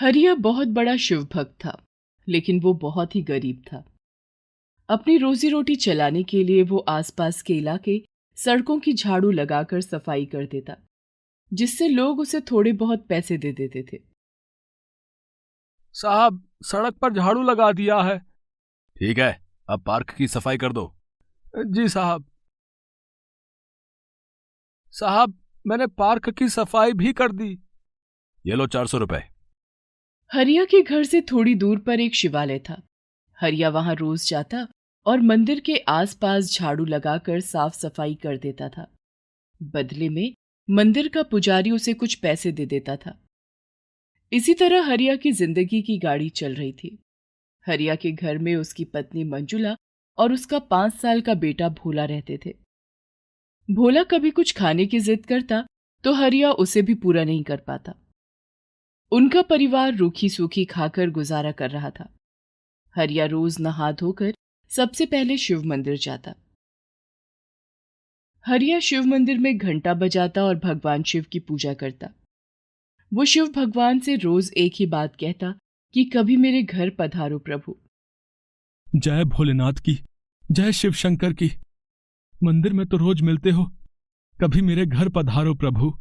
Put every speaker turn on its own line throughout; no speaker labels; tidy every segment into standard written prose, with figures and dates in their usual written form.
हरिया बहुत बड़ा शिव भक्त था, लेकिन वो बहुत ही गरीब था। अपनी रोजी रोटी चलाने के लिए वो आसपास के इलाके सड़कों की झाड़ू लगाकर सफाई कर देता, जिससे लोग उसे थोड़े बहुत पैसे दे देते थे।
साहब, सड़क पर झाड़ू लगा दिया है। ठीक है, अब पार्क की सफाई कर दो। जी साहब। साहब, मैंने पार्क की सफाई भी कर दी। ये लो 400 रुपए।
हरिया के घर से थोड़ी दूर पर एक शिवालय था। हरिया वहां रोज जाता और मंदिर के आसपास झाड़ू लगाकर साफ सफाई कर देता था। बदले में मंदिर का पुजारी उसे कुछ पैसे दे देता था। इसी तरह हरिया की जिंदगी की गाड़ी चल रही थी। हरिया के घर में उसकी पत्नी मंजुला और उसका 5 साल का बेटा भोला रहते थे। भोला कभी कुछ खाने की जिद करता तो हरिया उसे भी पूरा नहीं कर पाता। उनका परिवार रूखी सूखी खाकर गुजारा कर रहा था। हरिया रोज नहा धोकर सबसे पहले शिव मंदिर जाता। हरिया शिव मंदिर में घंटा बजाता और भगवान शिव की पूजा करता। वो शिव भगवान से रोज एक ही बात कहता कि कभी मेरे घर पधारो प्रभु।
जय भोलेनाथ की, जय शिव शंकर की। मंदिर में तो रोज मिलते हो, कभी मेरे घर पधारो प्रभु।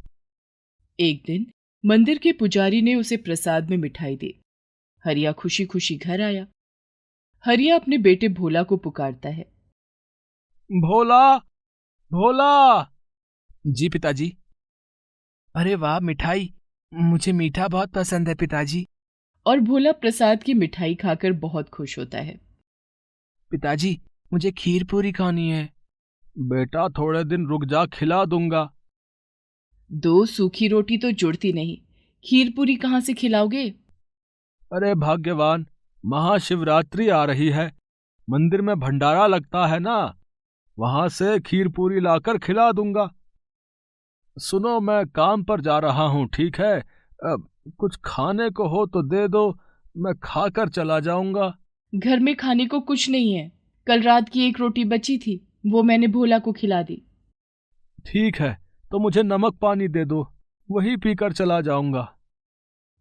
एक दिन मंदिर के पुजारी ने उसे प्रसाद में मिठाई दी। हरिया खुशी खुशी घर आया। हरिया अपने बेटे भोला को पुकारता है।
भोला, भोला। जी पिताजी। अरे वाह, मिठाई। मुझे मीठा बहुत पसंद है पिताजी।
और भोला प्रसाद की मिठाई खाकर बहुत खुश होता है।
पिताजी, मुझे खीर पूरी खानी है। बेटा, थोड़े दिन रुक जा, खिला दूंगा।
2 सूखी रोटी तो जुड़ती नहीं, खीर पूरी कहाँ से खिलाओगे?
अरे भाग्यवान, महाशिवरात्रि आ रही है, मंदिर में भंडारा लगता है ना, वहां से खीर पूरी लाकर खिला दूंगा। सुनो, मैं काम पर जा रहा हूँ, ठीक है? अब कुछ खाने को हो तो दे दो, मैं खाकर चला जाऊंगा।
घर में खाने को कुछ नहीं है। कल रात की 1 रोटी बची थी, वो मैंने भोला को खिला दी।
ठीक है, तो मुझे नमक पानी दे दो, वही पीकर चला जाऊंगा।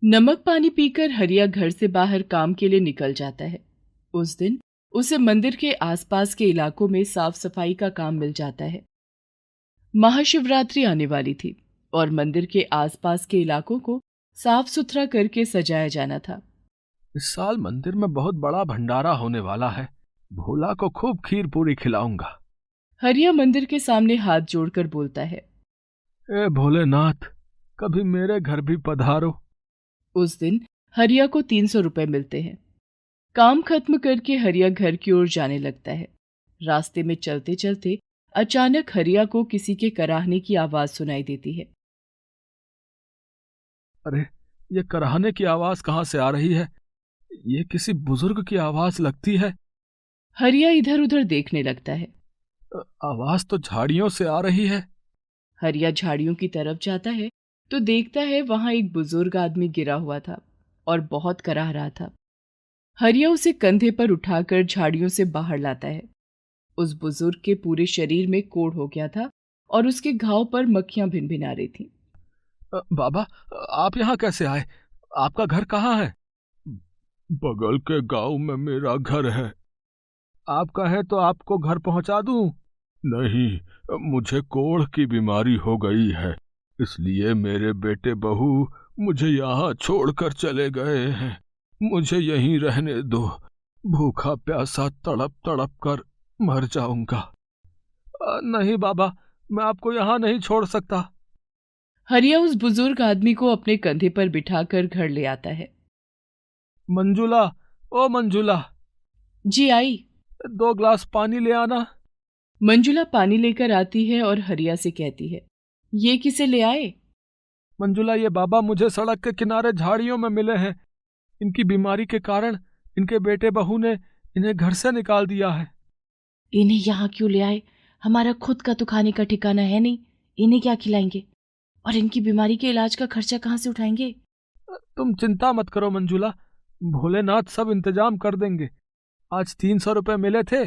नमक पानी पीकर हरिया घर से बाहर काम के लिए निकल जाता है। उस दिन उसे मंदिर के आसपास के इलाकों में साफ सफाई का काम मिल जाता है। महाशिवरात्रि आने वाली थी और मंदिर के आसपास के इलाकों को साफ सुथरा करके सजाया जाना था।
इस साल मंदिर में बहुत बड़ा भंडारा होने वाला है, भोला को खूब खीर पूरी खिलाऊंगा।
हरिया मंदिर के सामने हाथ जोड़कर बोलता है,
ए भोलेनाथ, कभी मेरे घर भी पधारो।
उस दिन हरिया को 300 रुपए मिलते हैं। काम खत्म करके हरिया घर की ओर जाने लगता है। रास्ते में चलते चलते अचानक हरिया को किसी के कराहने की आवाज सुनाई देती है।
अरे, ये कराहने की आवाज कहाँ से आ रही है? ये किसी बुजुर्ग की आवाज लगती है।
हरिया इधर उधर देखने लगता है।
आवाज तो झाड़ियों से आ रही है।
हरिया झाड़ियों की तरफ जाता है तो देखता है वहां एक बुजुर्ग आदमी गिरा हुआ था और बहुत कराह रहा था। हरिया उसे कंधे पर उठाकर झाड़ियों से बाहर लाता है। उस बुजुर्ग के पूरे शरीर में कोढ़ हो गया था और उसके घाव पर मक्खियां भिनभिना रही थीं।
बाबा, आप यहाँ कैसे आए? आपका घर कहाँ है? बगल के गांव में मेरा घर है। आप कहें तो आपको घर पहुंचा दूं? नहीं, मुझे कोढ़ की बीमारी हो गई है, इसलिए मेरे बेटे बहू मुझे यहाँ छोड़कर चले गए हैं। मुझे यहीं रहने दो, भूखा प्यासा तड़प तड़प कर मर जाऊंगा। नहीं बाबा, मैं आपको यहाँ नहीं छोड़ सकता।
हरिया उस बुजुर्ग आदमी को अपने कंधे पर बिठाकर घर ले आता है।
मंजुला, ओ मंजुला,
जी आई।
2 गिलास पानी ले आना।
मंजुला पानी लेकर आती है और हरिया से कहती है, ये किसे ले आए?
मंजुला, ये बाबा मुझे सड़क के किनारे झाड़ियों में मिले हैं। इनकी बीमारी के कारण इनके बेटे बहू ने इन्हें घर से निकाल दिया है।
इन्हें यहाँ क्यों ले आए? हमारा खुद का तो खाने का ठिकाना है नहीं, इन्हें क्या खिलाएंगे? और इनकी बीमारी के इलाज का खर्चा कहाँ से उठाएंगे?
तुम चिंता मत करो मंजुला, भोलेनाथ सब इंतजाम कर देंगे। आज 300 रुपए मिले थे,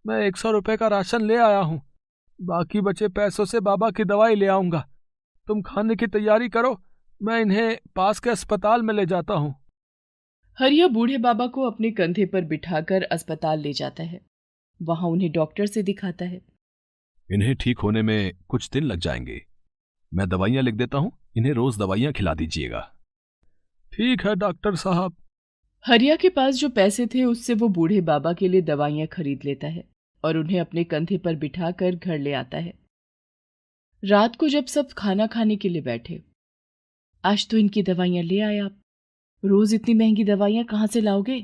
मैं 100 रुपए का राशन ले आया हूँ। बाकी बचे पैसों से बाबा की दवाई ले आऊंगा। तुम खाने की तैयारी करो, मैं इन्हें पास के अस्पताल में ले जाता हूँ।
हरिया बूढ़े बाबा को अपने कंधे पर बिठाकर अस्पताल ले जाता है। वहां उन्हें डॉक्टर से दिखाता है।
इन्हें ठीक होने में कुछ दिन लग जाएंगे। मैं दवाइयां लिख देता हूं, इन्हें रोज दवाइयां खिला दीजिएगा। ठीक है डॉक्टर साहब।
हरिया के पास जो पैसे थे उससे वो बूढ़े बाबा के लिए दवाइयां खरीद लेता है और उन्हें अपने कंधे पर बिठाकर घर ले आता है। रात को जब सब खाना खाने के लिए बैठे, आज तो इनकी दवाइयां ले आए आप। रोज इतनी महंगी दवाइयां कहाँ से लाओगे?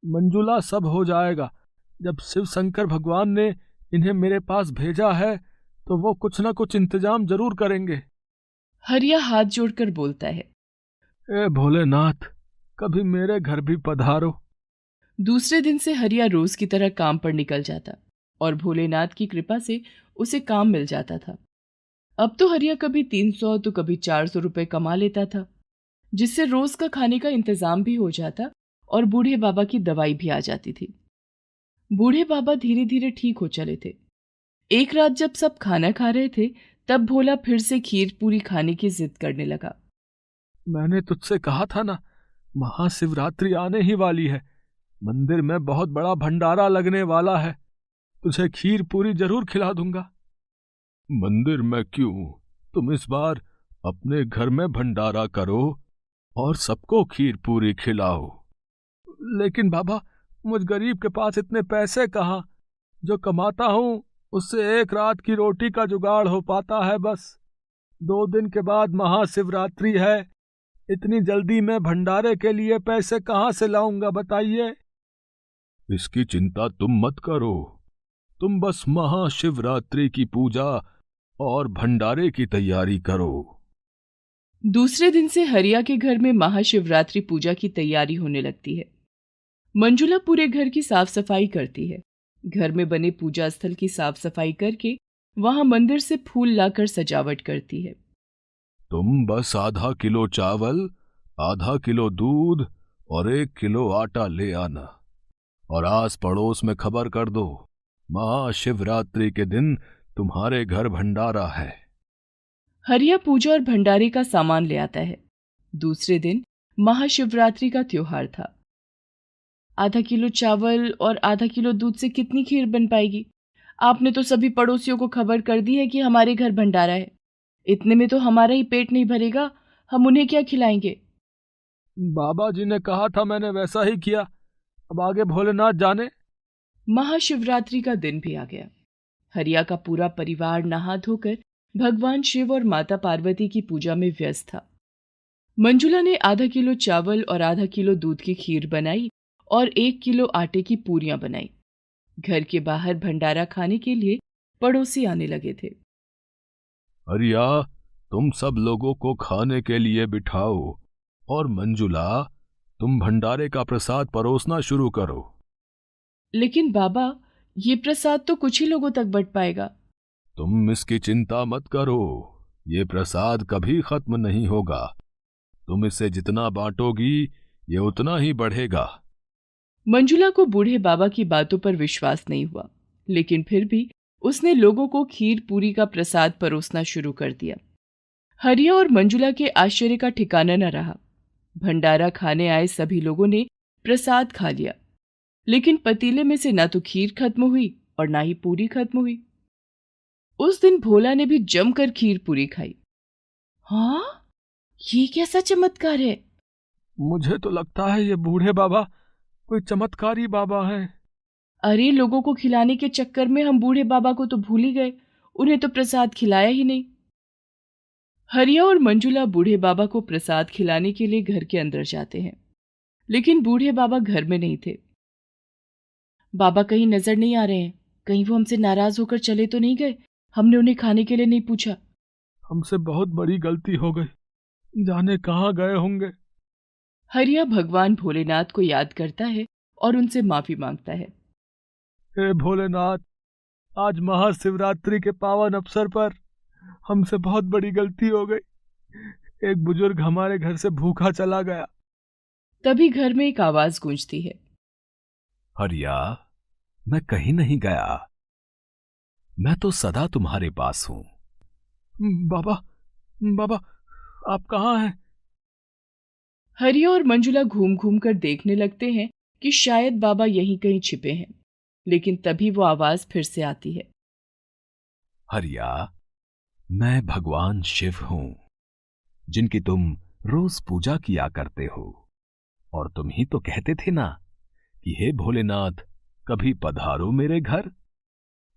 मंजुला, सब हो जाएगा। जब शिव शंकर भगवान ने इन्हें मेरे पास भेजा है तो वो कुछ ना कुछ इंतजाम जरूर करेंगे।
हरिया हाथ जोड़कर बोलता है।
ए भोलेनाथ, कभी मेरे घर भी पधारो।
दूसरे दिन से हरिया रोज की तरह काम पर निकल जाता और भोलेनाथ की कृपा से उसे काम मिल जाता था। अब तो हरिया कभी 300 तो कभी 400 रुपए कमा लेता था, जिससे रोज का खाने का इंतजाम भी हो जाता और बूढ़े बाबा की दवाई भी आ जाती थी। बूढ़े बाबा धीरे धीरे ठीक हो चले थे। एक रात जब सब खाना खा रहे थे, तब भोला फिर से खीर पूरी खाने की जिद करने लगा।
मैंने तुझसे कहा था ना, महाशिवरात्रि आने ही वाली है। मंदिर में बहुत बड़ा भंडारा लगने वाला है। तुझे खीर पूरी जरूर खिला दूंगा। मंदिर में क्यों, तुम इस बार अपने घर में भंडारा करो और सबको खीर पूरी खिलाओ। लेकिन बाबा, मुझ गरीब के पास इतने पैसे कहाँ। जो कमाता हूँ उससे एक रात की रोटी का जुगाड़ हो पाता है बस। 2 दिन के बाद महाशिवरात्रि है। इतनी जल्दी मैं भंडारे के लिए पैसे कहाँ से लाऊंगा, बताइए। इसकी चिंता तुम मत करो। तुम बस महाशिवरात्रि की पूजा और भंडारे की तैयारी करो।
दूसरे दिन से हरिया के घर में महाशिवरात्रि पूजा की तैयारी होने लगती है। मंजुला पूरे घर की साफ सफाई करती है। घर में बने पूजा स्थल की साफ सफाई करके वहां मंदिर से फूल लाकर सजावट करती है।
तुम बस आधा किलो चावल, आधा किलो दूध और 1 किलो आटा ले आना और आस पड़ोस में खबर कर दो, महाशिवरात्रि के दिन तुम्हारे घर भंडारा है।
हरिया पूजा और भंडारे का सामान ले आता है। दूसरे दिन महाशिवरात्रि का त्योहार था। आधा किलो चावल और आधा किलो दूध से कितनी खीर बन पाएगी? आपने तो सभी पड़ोसियों को खबर कर दी है कि हमारे घर भंडारा है। इतने में तो हमारा ही पेट नहीं भरेगा, हम उन्हें क्या खिलाएंगे?
बाबा जी ने कहा था, मैंने वैसा ही किया। अब आगे भोलेनाथ जाने।
महाशिवरात्रि का दिन भी आ गया। हरिया का पूरा परिवार नहा धोकर भगवान शिव और माता पार्वती की पूजा में व्यस्त था। मंजुला ने आधा किलो चावल और आधा किलो दूध की खीर बनाई और 1 किलो आटे की पूरियां बनाई। घर के बाहर भंडारा खाने के लिए पड़ोसी आने लगे थे।
हरिया, तुम सब लोगों को खाने के लिए बिठाओ और मंजुला, तुम भंडारे का प्रसाद परोसना शुरू करो।
लेकिन बाबा, ये प्रसाद तो कुछ ही लोगों तक बंट पाएगा।
तुम इसकी चिंता मत करो, ये प्रसाद कभी खत्म नहीं होगा। तुम इसे जितना बांटोगी ये उतना ही बढ़ेगा।
मंजुला को बूढ़े बाबा की बातों पर विश्वास नहीं हुआ, लेकिन फिर भी उसने लोगों को खीर पूरी का प्रसाद परोसना शुरू कर दिया। हरिया और मंजुला के आश्चर्य का ठिकाना न रहा। भंडारा खाने आए सभी लोगों ने प्रसाद खा लिया, लेकिन पतीले में से ना तो खीर खत्म हुई और ना ही पूरी खत्म हुई। उस दिन भोला ने भी जमकर खीर पूरी खाई। हाँ, ये कैसा चमत्कार है?
मुझे तो लगता है ये बूढ़े बाबा कोई चमत्कारी बाबा है।
अरे, लोगों को खिलाने के चक्कर में हम बूढ़े बाबा को तो भूल ही गए, उन्हें तो प्रसाद खिलाया ही नहीं। हरिया और मंजुला बूढ़े बाबा को प्रसाद खिलाने के लिए घर के अंदर जाते हैं, लेकिन बूढ़े बाबा घर में नहीं थे। बाबा कहीं नजर नहीं आ रहे हैं, कहीं वो हमसे नाराज होकर चले तो नहीं गए? हमने उन्हें खाने के लिए नहीं पूछा।
हमसे बहुत बड़ी गलती हो गई, जाने कहाँ गए होंगे।
हरिया भगवान भोलेनाथ को याद करता है और उनसे माफी मांगता है।
हे भोलेनाथ, आज महाशिवरात्रि के पावन अवसर पर हमसे बहुत बड़ी गलती हो गई। एक बुजुर्ग हमारे घर से भूखा चला गया।
तभी घर में एक आवाज गूंजती है।
हरिया, मैं कहीं नहीं गया, मैं तो सदा तुम्हारे पास हूं। बाबा, बाबा, आप कहाँ हैं?
हरिया और मंजुला घूम घूम कर देखने लगते हैं कि शायद बाबा यहीं कहीं छिपे हैं, लेकिन तभी वो आवाज फिर से आती है।
हरिया, मैं भगवान शिव हूं, जिनकी तुम रोज पूजा किया करते हो, और तुम ही तो कहते थे ना कि हे भोलेनाथ, कभी पधारो मेरे घर।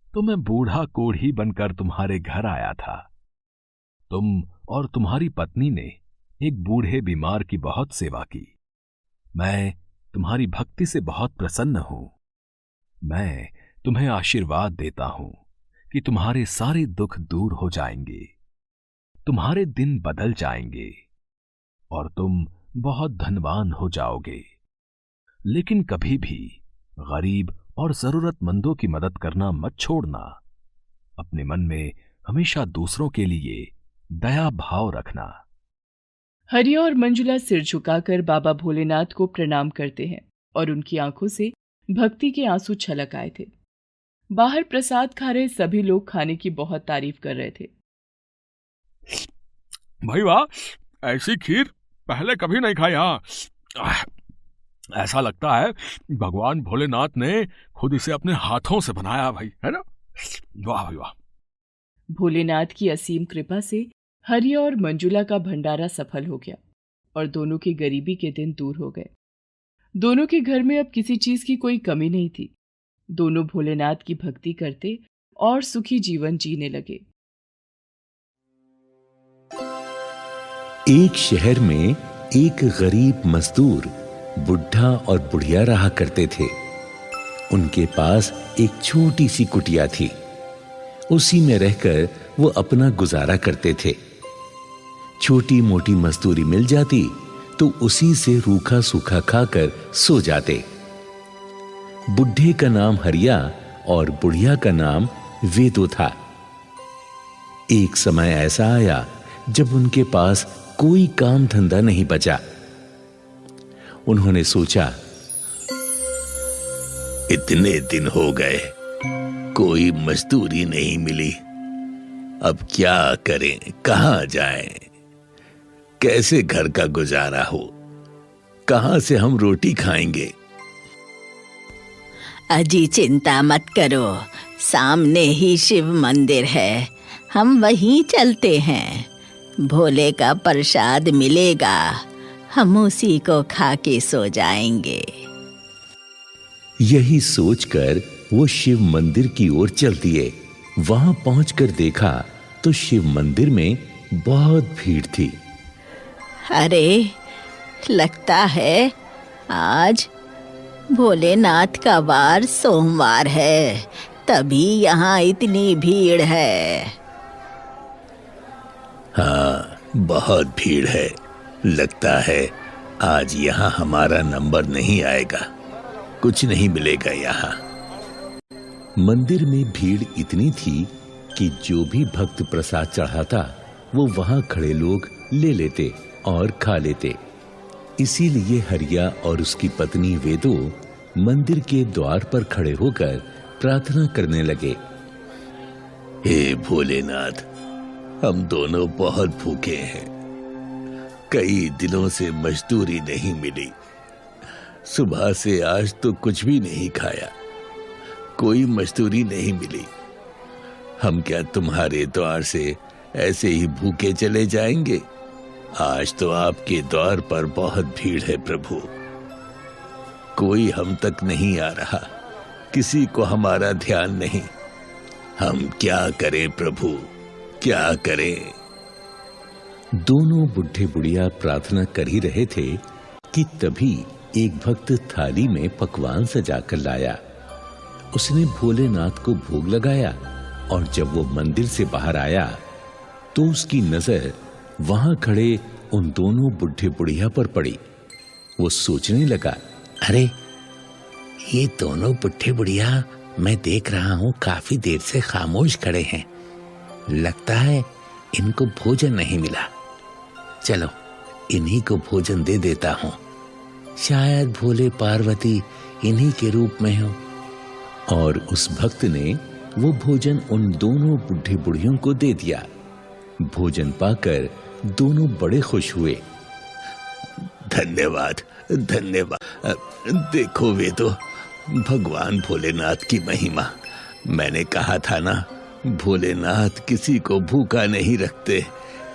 तो मैं बूढ़ा कोढ़ी बनकर तुम्हारे घर आया था। तुम और तुम्हारी पत्नी ने एक बूढ़े बीमार की बहुत सेवा की। मैं तुम्हारी भक्ति से बहुत प्रसन्न हूं। मैं तुम्हें आशीर्वाद देता हूं कि तुम्हारे सारे दुख दूर हो जाएंगे, तुम्हारे दिन बदल जाएंगे और तुम बहुत धनवान हो जाओगे। लेकिन कभी भी गरीब और जरूरतमंदों की मदद करना मत छोड़ना। अपने मन में हमेशा दूसरों के लिए दया भाव रखना।
हरिया और मंजुला सिर झुकाकर बाबा भोलेनाथ को प्रणाम करते हैं और उनकी आंखों से भक्ति के आंसू छलक आए थे। बाहर प्रसाद खा रहे सभी लोग खाने की बहुत तारीफ कर रहे थे।
भाई वाह, ऐसी खीर पहले कभी नहीं खाई। ऐसा लगता है भगवान भोलेनाथ ने खुद इसे अपने हाथों से बनाया भाई, है ना? वाह भाई वाह।
भोलेनाथ की असीम कृपा से हरिया और मंजुला का भंडारा सफल हो गया और दोनों की गरीबी के दिन दूर हो गए। दोनों के घर में अब किसी चीज की कोई कमी नहीं थी। दोनों भोलेनाथ की भक्ति करते और सुखी जीवन जीने लगे।
एक शहर में एक गरीब मजदूर बुढ़ा और बुढ़िया रहा करते थे। उनके पास एक छोटी सी कुटिया थी। उसी में रहकर वो अपना गुजारा करते थे। छोटी मोटी मजदूरी मिल जाती तो उसी से रूखा सूखा खाकर सो जाते। बुढ़े का नाम हरिया और बुढ़िया का नाम वेदो था। एक समय ऐसा आया जब उनके पास कोई काम धंधा नहीं बचा। उन्होंने सोचा, इतने दिन हो गए, कोई मजदूरी नहीं मिली। अब क्या करें, कहां जाएं? कैसे घर का गुजारा हो? कहां से हम रोटी खाएंगे?
अजी चिंता मत करो, सामने ही शिव मंदिर है, हम वहीं चलते हैं। भोले का प्रसाद मिलेगा, हम उसी को खा के सो जाएंगे।
यही सोचकर वो शिव मंदिर की ओर चल दिए। वहां पहुंचकर देखा तो शिव मंदिर में बहुत भीड़ थी।
अरे, लगता है आज भोलेनाथ का वार सोमवार है, तभी यहाँ इतनी भीड़ है।
हाँ, बहुत भीड़ है। लगता है आज यहाँ हमारा नंबर नहीं आएगा, कुछ नहीं मिलेगा यहाँ। मंदिर में भीड़ इतनी थी कि जो भी भक्त प्रसाद चढ़ाता वो वहां खड़े लोग ले लेते और खा लेते। इसीलिए हरिया और उसकी पत्नी वेदो मंदिर के द्वार पर खड़े होकर प्रार्थना करने लगे। हे भोलेनाथ, हम दोनों बहुत भूखे हैं। कई दिनों से मजदूरी नहीं मिली। सुबह से आज तो कुछ भी नहीं खाया, कोई मजदूरी नहीं मिली। हम क्या तुम्हारे द्वार से ऐसे ही भूखे चले जाएंगे? आज तो आपके द्वार पर बहुत भीड़ है प्रभु। कोई हम तक नहीं आ रहा, किसी को हमारा ध्यान नहीं। हम क्या करें प्रभु, क्या करें? दोनों बुढ़े बुढ़िया प्रार्थना कर ही रहे थे कि तभी एक भक्त थाली में पकवान सजाकर लाया। उसने भोलेनाथ को भोग लगाया और जब वो मंदिर से बाहर आया तो उसकी नजर वहां खड़े उन दोनों बुढ़े बुढ़िया पर पड़ी। वो सोचने लगा, अरे ये दोनों बुढ़े बुढ़िया मैं देख रहा हूं काफी देर से खामोश खड़े हैं। लगता है इनको भोजन नहीं मिला। चलो इन्हीं को भोजन दे देता हूं, शायद भोले पार्वती इन्हीं के रूप में हो। और उस भक्त ने वो भोजन उन दोनों बुढ़े बुढ़ियों को दे दिया। भोजन पाकर दोनों बड़े खुश हुए। धन्यवाद धन्यवाद। देखो वे तो भगवान भोलेनाथ की महिमा। मैंने कहा था ना, भोलेनाथ किसी को भूखा नहीं रखते,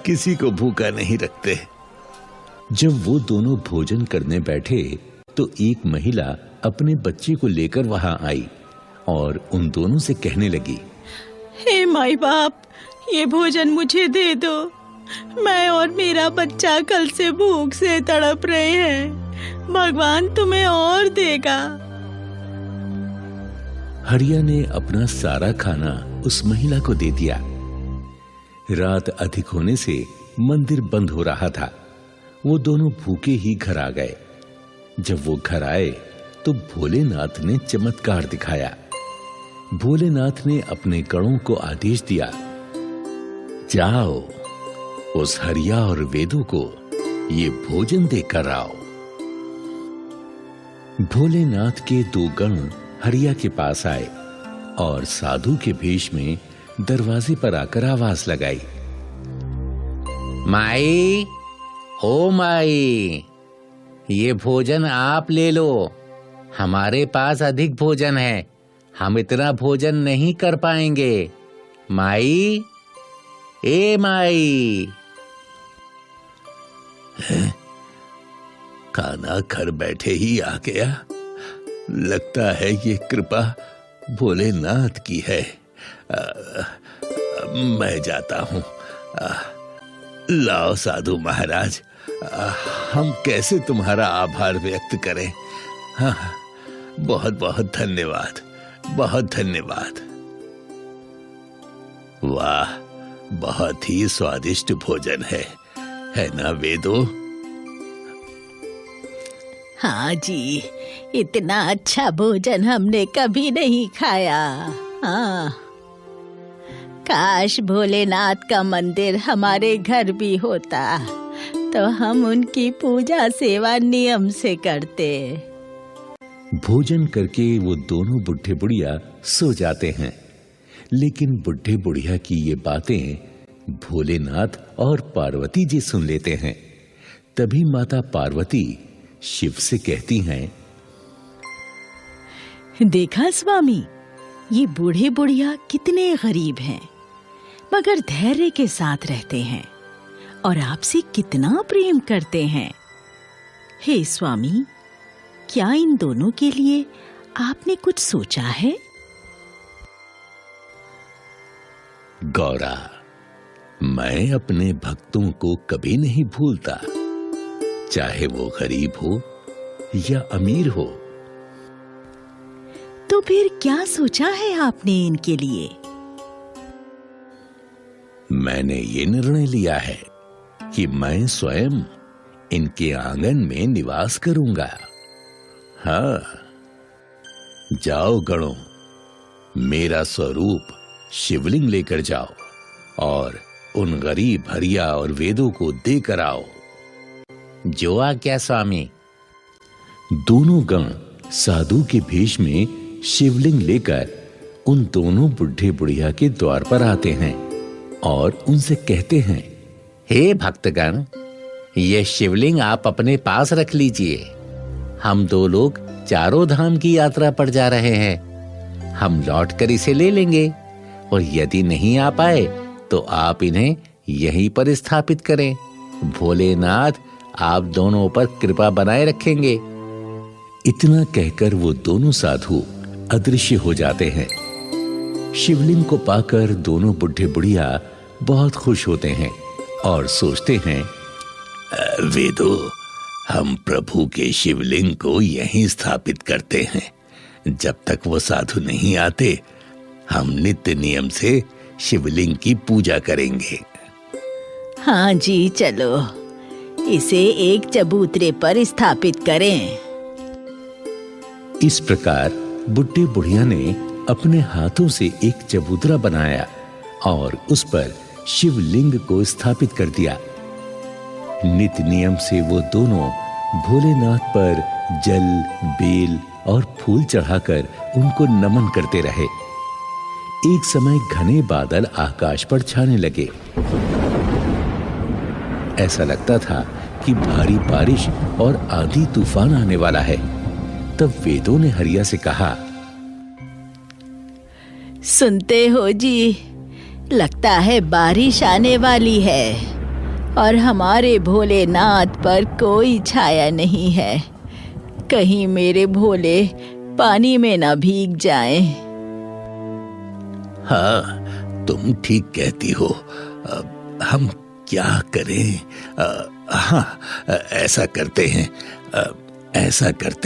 किसी को भूखा नहीं रखते। जब वो दोनों भोजन करने बैठे तो एक महिला अपने बच्चे को लेकर वहां आई और उन दोनों से कहने लगी,
हे माई बाप, ये भोजन मुझे दे दो। मैं और मेरा बच्चा कल से भूख से तड़प रहे हैं। भगवान तुम्हें और देगा।
हरिया ने अपना सारा खाना उस महिला को दे दिया। रात अधिक होने से मंदिर बंद हो रहा था। वो दोनों भूखे ही घर आ गए। जब वो घर आए तो भोलेनाथ ने चमत्कार दिखाया। भोलेनाथ ने अपने गणों को आदेश दिया, जाओ उस हरिया और वेदू को ये भोजन देकर आओ। भोलेनाथ के 2 गण हरिया के पास आए और साधु के भेष में दरवाजे पर आकर आवाज लगाई, माई, ओ माई, ये भोजन आप ले लो। हमारे पास अधिक भोजन है, हम इतना भोजन नहीं कर पाएंगे। माई, ए माई। खाना घर बैठे ही आ गया। लगता है ये कृपा भोलेनाथ की है। मैं जाता हूँ। लाओ साधु महाराज, हम कैसे तुम्हारा आभार व्यक्त करें। हाँ, बहुत बहुत धन्यवाद, बहुत धन्यवाद। वाह, बहुत ही स्वादिष्ट भोजन है ना वेदो?
हाँ जी, इतना अच्छा भोजन हमने कभी नहीं खाया। हाँ, काश भोलेनाथ का मंदिर हमारे घर भी होता तो हम उनकी पूजा सेवा नियम से करते।
भोजन करके वो दोनों बुढ़े बुढ़िया सो जाते हैं। लेकिन बुढ़े बुढ़िया की ये बातें भोलेनाथ और पार्वती जी सुन लेते हैं। तभी माता पार्वती शिव से कहती हैं,
देखा स्वामी, ये बूढ़े बुढ़िया कितने गरीब हैं, मगर धैर्य के साथ रहते हैं और आपसे कितना प्रेम करते हैं। हे स्वामी, क्या इन दोनों के लिए आपने कुछ सोचा है?
गौरा, मैं अपने भक्तों को कभी नहीं भूलता, चाहे वो गरीब हो या अमीर हो।
तो फिर क्या सोचा है आपने इनके लिए?
मैंने ये निर्णय लिया है कि मैं स्वयं इनके आंगन में निवास करूंगा। हाँ, जाओ गणों, मेरा स्वरूप शिवलिंग लेकर जाओ और उन गरीब हरिया और वेदों को देकर आओ।
जो आज्ञा स्वामी।
दोनों गण साधु के भेष में शिवलिंग लेकर उन दोनों बुढ़े बुढ़िया के द्वार पर आते हैं और उनसे कहते हैं,
हे भक्तगण, ये शिवलिंग आप अपने पास रख लीजिए। हम 2 लोग चारों धाम की यात्रा पर जा रहे हैं। हम लौटकर इसे ले लेंगे और यदि नहीं आ पाए तो आप इन्हें यहीं पर स्थापित करें। भोलेनाथ आप दोनों पर कृपा बनाए रखेंगे।
इतना कहकर वो दोनों साधु अदृश्य हो जाते हैं। शिवलिंग को पाकर दोनों बुढ़े बुढ़िया बहुत खुश होते हैं और सोचते हैं, वेदो, हम प्रभु के शिवलिंग को यहीं स्थापित करते हैं। जब तक वो साधु नहीं आते, हम नित्य नियम से शिवलिंग की पूजा करेंगे।
हाँ जी, चलो इसे एक चबूतरे पर स्थापित करें।
इस प्रकार बुढ़े बुढ़िया ने अपने हाथों से एक चबूतरा बनाया और उस पर शिवलिंग को स्थापित कर दिया। नित्य नियम से वो दोनों भोलेनाथ पर जल, बेल और फूल चढ़ाकर उनको नमन करते रहे। एक समय घने बादल आकाश पर छाने लगे। ऐसा लगता था कि भारी बारिश और आंधी तूफान आने वाला है। तब वेदों ने हरिया से कहा,
सुनते हो जी, लगता है बारिश आने वाली है और हमारे भोलेनाथ पर कोई छाया नहीं है। कहीं मेरे भोले पानी में ना भीग जाएं।
हाँ, तुम ठीक कहती हो। हम क्या करें? हाँ, ऐसा करते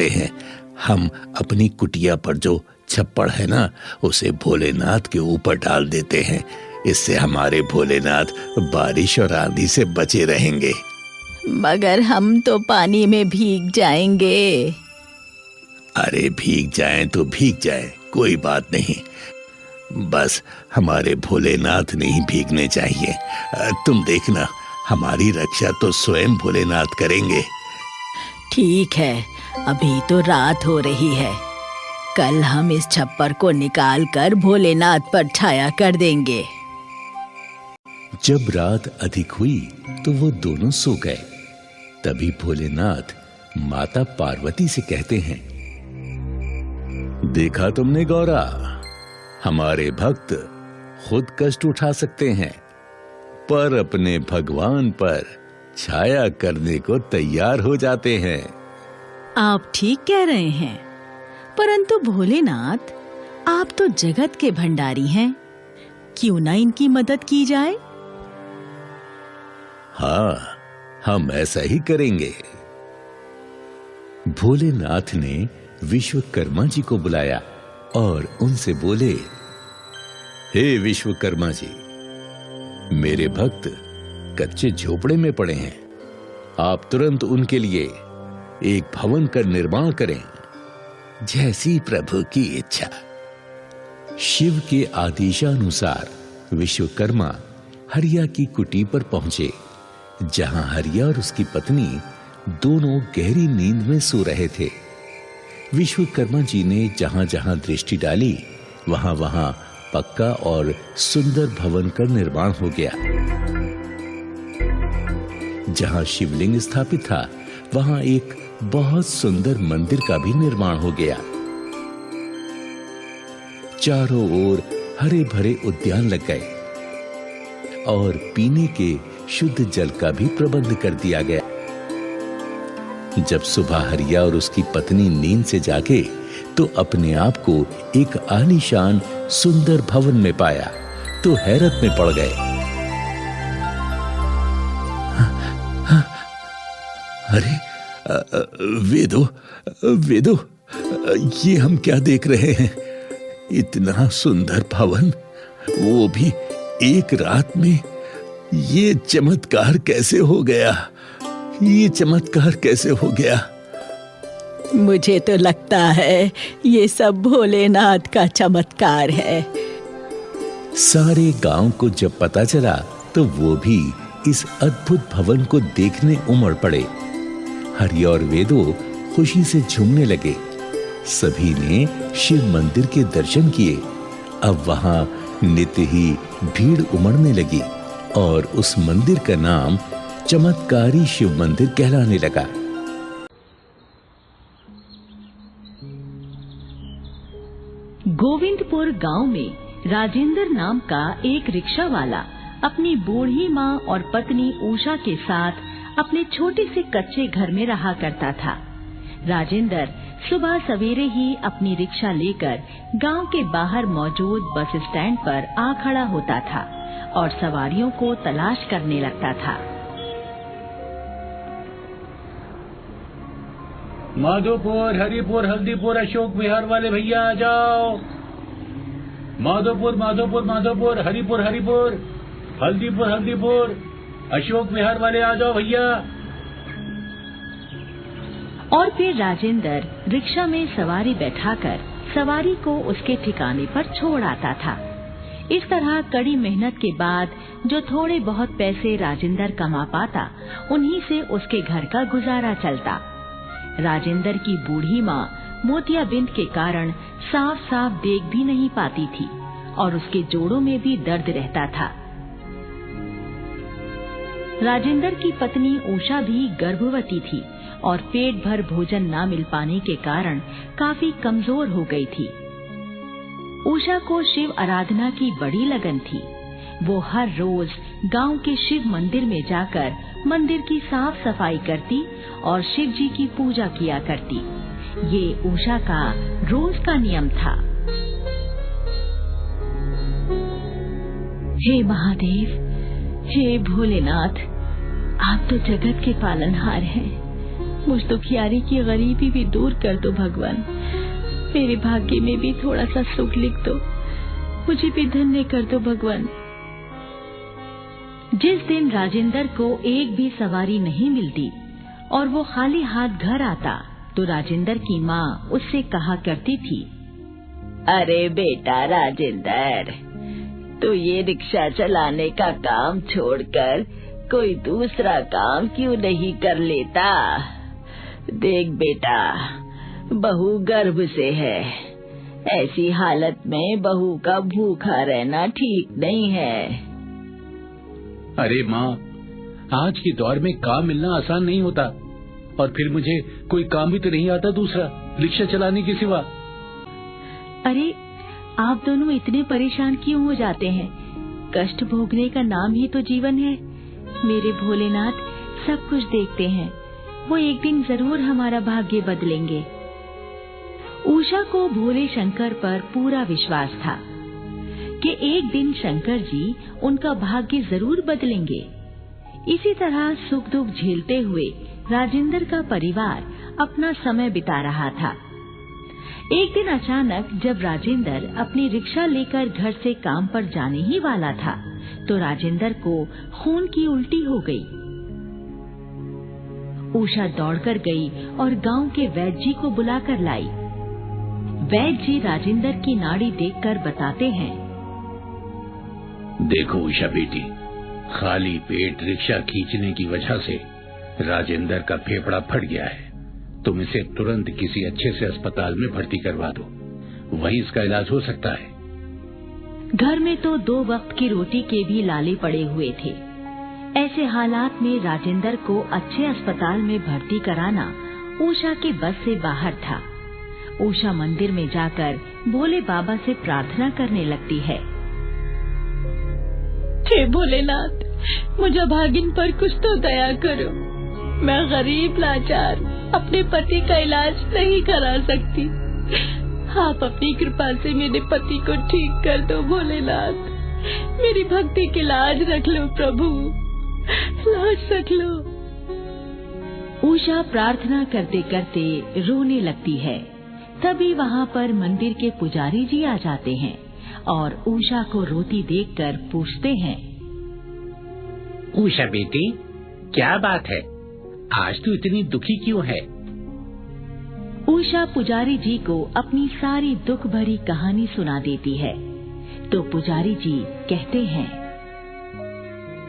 हैं, हम अपनी कुटिया पर जो छप्पड़ है ना, उसे भोलेनाथ के ऊपर डाल देते हैं। इससे हमारे भोलेनाथ बारिश और आंधी से बचे रहेंगे।
मगर हम तो पानी में भीग जाएंगे।
अरे भीग जाएं तो भीग जाएं, कोई बात नहीं। बस हमारे भोलेनाथ नहीं भीगने चाहिए। तुम देखना, हमारी रक्षा तो स्वयं भोलेनाथ करेंगे।
ठीक है, अभी तो रात हो रही है। कल हम इस छप्पर को निकाल कर भोलेनाथ पर छाया कर देंगे।
जब रात अधिक हुई तो वो दोनों सो गए। तभी भोलेनाथ माता पार्वती से कहते हैं, देखा तुमने गौरा, हमारे भक्त खुद कष्ट उठा सकते हैं पर अपने भगवान पर छाया करने को तैयार हो जाते हैं।
आप ठीक कह रहे हैं, परंतु भोलेनाथ, आप तो जगत के भंडारी हैं, क्यों ना इनकी मदद की जाए?
हाँ, हम ऐसा ही करेंगे। भोलेनाथ ने विश्वकर्मा जी को बुलाया और उनसे बोले, हे विश्वकर्मा जी, मेरे भक्त कच्चे झोपड़े में पड़े हैं। आप तुरंत उनके लिए एक भवन का निर्माण करें, जैसी प्रभु की इच्छा। शिव के आदेशानुसार विश्वकर्मा हरिया की कुटी पर पहुंचे, जहां हरिया और उसकी पत्नी दोनों गहरी नींद में सो रहे थे। विश्वकर्मा जी ने जहां जहां दृष्टि डाली, वहां वहां पक्का और सुंदर भवन का निर्माण हो गया। जहां शिवलिंग स्थापित था, वहां एक बहुत सुंदर मंदिर का भी निर्माण हो गया। चारों ओर हरे भरे उद्यान लग गए और पीने के शुद्ध जल का भी प्रबंध कर दिया गया। जब सुबह हरिया और उसकी पत्नी नींद से जागे तो अपने आप को एक आलीशान सुंदर भवन में पाया तो हैरत में पड़ गए। अरे वेदो, ये हम क्या देख रहे हैं? इतना सुंदर भवन, वो भी एक रात में। ये चमत्कार कैसे हो गया?
मुझे तो लगता है ये सब भोलेनाथ का चमत्कार है।
सारे गांव को जब पता चला तो वो भी इस अद्भुत भवन को देखने उमड़ पड़े। हरि और वेदो खुशी से झूमने लगे। सभी ने शिव मंदिर के दर्शन किए। अब वहां नित्य ही भीड़ उमड़ने लगी और उस मंदिर का नाम चमत्कारी शिव मंदिर कहलाने लगा।
गोविंदपुर गांव में राजेंद्र नाम का एक रिक्शा वाला अपनी बूढ़ी माँ और पत्नी उषा के साथ अपने छोटे से कच्चे घर में रहा करता था। राजेंद्र सुबह सवेरे ही अपनी रिक्शा लेकर गांव के बाहर मौजूद बस स्टैंड पर आ खड़ा होता था और सवारियों को तलाश करने लगता था।
माधोपुर, हरिपुर, हल्दीपुर, अशोक विहार वाले भैया आ जाओ। माधोपुर, हरिपुर, हल्दीपुर, अशोक विहार वाले आ जाओ भैया।
और फिर राजेंद्र रिक्शा में सवारी बैठाकर सवारी को उसके ठिकाने पर छोड़ आता था। इस तरह कड़ी मेहनत के बाद जो थोड़े बहुत पैसे राजेंद्र कमा पाता, उन्हीं से उसके घर का गुजारा चलता। राजेंद्र की बूढ़ी माँ मोतियाबिंद के कारण साफ साफ देख भी नहीं पाती थी और उसके जोड़ों में भी दर्द रहता था। राजेंद्र की पत्नी उषा भी गर्भवती थी और पेट भर भोजन न मिल पाने के कारण काफी कमजोर हो गई थी। उषा को शिव आराधना की बड़ी लगन थी। वो हर रोज गांव के शिव मंदिर में जाकर मंदिर की साफ सफाई करती और शिव जी की पूजा किया करती। ये उषा का रोज का नियम था। हे महादेव, हे भोलेनाथ, आप तो जगत के पालनहार हैं। मुझ दुखियारी की गरीबी भी दूर कर दो भगवान। मेरे भाग्य में भी थोड़ा सा सुख लिख दो। मुझे भी धन्य कर दो भगवान। जिस दिन राजेंद्र को एक भी सवारी नहीं मिलती और वो खाली हाथ घर आता तो राजेंद्र की माँ उससे कहा करती थी,
अरे बेटा राजेंद्र, तो ये रिक्शा चलाने का काम छोड़कर कोई दूसरा काम क्यों नहीं कर लेता? देख बेटा, बहू गर्भ से है। ऐसी हालत में बहू का भूखा रहना ठीक नहीं है।
अरे माँ, आज के दौर में काम मिलना आसान नहीं होता, और फिर मुझे कोई काम भी तो नहीं आता दूसरा रिक्शा चलाने के सिवा।
अरे आप दोनों इतने परेशान क्यों हो जाते हैं? कष्ट भोगने का नाम ही तो जीवन है। मेरे भोलेनाथ सब कुछ देखते हैं। वो एक दिन जरूर हमारा भाग्य बदलेंगे। उषा को भोले शंकर पर पूरा विश्वास था कि एक दिन शंकर जी उनका भाग्य जरूर बदलेंगे। इसी तरह सुख दुख झेलते हुए राजेंद्र का परिवार अपना समय बिता रहा था। एक दिन अचानक जब राजेंद्र अपनी रिक्शा लेकर घर से काम पर जाने ही वाला था तो राजेंद्र को खून की उल्टी हो गई। उषा दौड़कर गई और गांव के वैद्य जी को बुलाकर लाई। वैद्य जी राजेंद्र की नाड़ी देखकर बताते हैं,
देखो उषा बेटी, खाली पेट रिक्शा खींचने की वजह से राजेंद्र का फेफड़ा फट गया है। तुम इसे तुरंत किसी अच्छे से अस्पताल में भर्ती करवा दो, वहीं इसका इलाज हो सकता है।
घर में तो 2 वक्त की रोटी के भी लाले पड़े हुए थे। ऐसे हालात में राजेंद्र को अच्छे अस्पताल में भर्ती कराना उषा के बस से बाहर था। उषा मंदिर में जाकर भोले बाबा से प्रार्थना करने लगती है, हे भोलेनाथ, मुझे भागिन पर कुछ तो दया करो। मैं गरीब लाचार अपने पति का इलाज नहीं करा सकती। आप अपनी कृपा से मेरे पति को ठीक कर दो भोलेनाथ। मेरी भक्ति की लाज रख लो प्रभु, लाज रख लो। उषा प्रार्थना करते करते रोने लगती है। तभी वहाँ पर मंदिर के पुजारी जी आ जाते हैं और उषा को रोती देखकर पूछते हैं,
उषा बेटी, क्या बात है? आज तू इतनी दुखी क्यों है?
उषा पुजारी जी को अपनी सारी दुख भरी कहानी सुना देती है। तो पुजारी जी कहते हैं,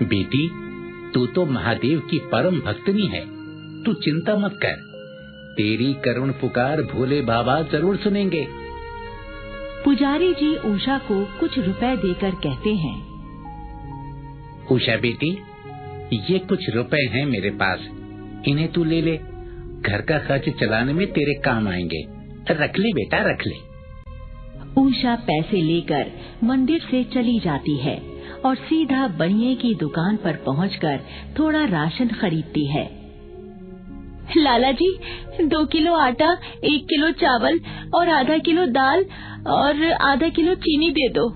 बेटी, तू तो महादेव की परम भक्तनी है। तू चिंता मत कर, तेरी करुण पुकार भोले बाबा जरूर सुनेंगे।
पुजारी जी उषा को कुछ रुपए देकर कहते हैं,
उषा बेटी, ये कुछ रुपए हैं मेरे पास, इन्हें तू ले ले। घर का खर्च चलाने में तेरे काम आएंगे। रख ले बेटा, रख ले।
उषा पैसे लेकर मंदिर से चली जाती है और सीधा बनिए की दुकान पर पहुंचकर थोड़ा राशन खरीदती है। लाला जी, 2 किलो आटा, 1 किलो चावल और आधा किलो दाल और आधा किलो चीनी दे दो।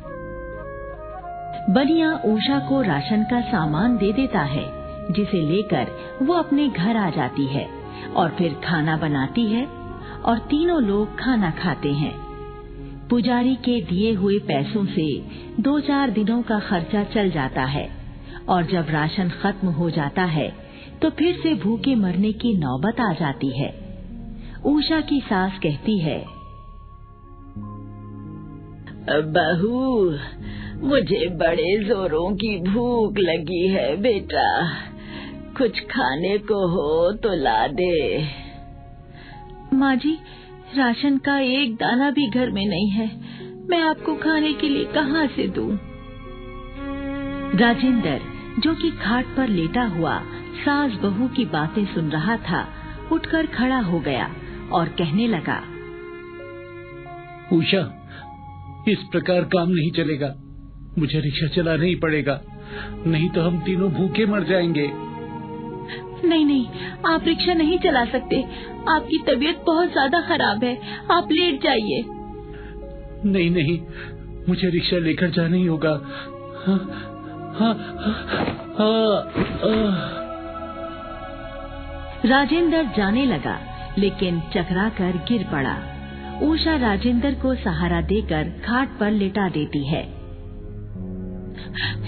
बनिया उषा को राशन का सामान दे देता है, जिसे लेकर वो अपने घर आ जाती है और फिर खाना बनाती है और तीनों लोग खाना खाते हैं। पुजारी के दिए हुए पैसों से 2-4 दिनों का खर्चा चल जाता है और जब राशन खत्म हो जाता है तो फिर से भूखे मरने की नौबत आ जाती है। उषा की सास कहती है,
बहू, मुझे बड़े जोरों की भूख लगी है बेटा, कुछ खाने को हो तो ला दे।
माँ जी, राशन का एक दाना भी घर में नहीं है, मैं आपको खाने के लिए कहाँ से दूं? राजेंद्र जो कि खाट पर लेटा हुआ सास बहू की बातें सुन रहा था, उठकर खड़ा हो गया और कहने लगा,
उषा, इस प्रकार काम नहीं चलेगा। मुझे रिक्शा चलाना ही पड़ेगा, नहीं तो हम तीनों भूखे मर जाएंगे।
नहीं नहीं, आप रिक्शा नहीं चला सकते। आपकी तबीयत बहुत ज्यादा खराब है, आप लेट जाइए।
नहीं नहीं, मुझे रिक्शा लेकर जाना ही होगा। हाँ, हाँ, हाँ,
राजेंद्र जाने लगा, लेकिन चकरा कर गिर पड़ा। उषा राजेंद्र को सहारा देकर खाट पर लेटा देती है।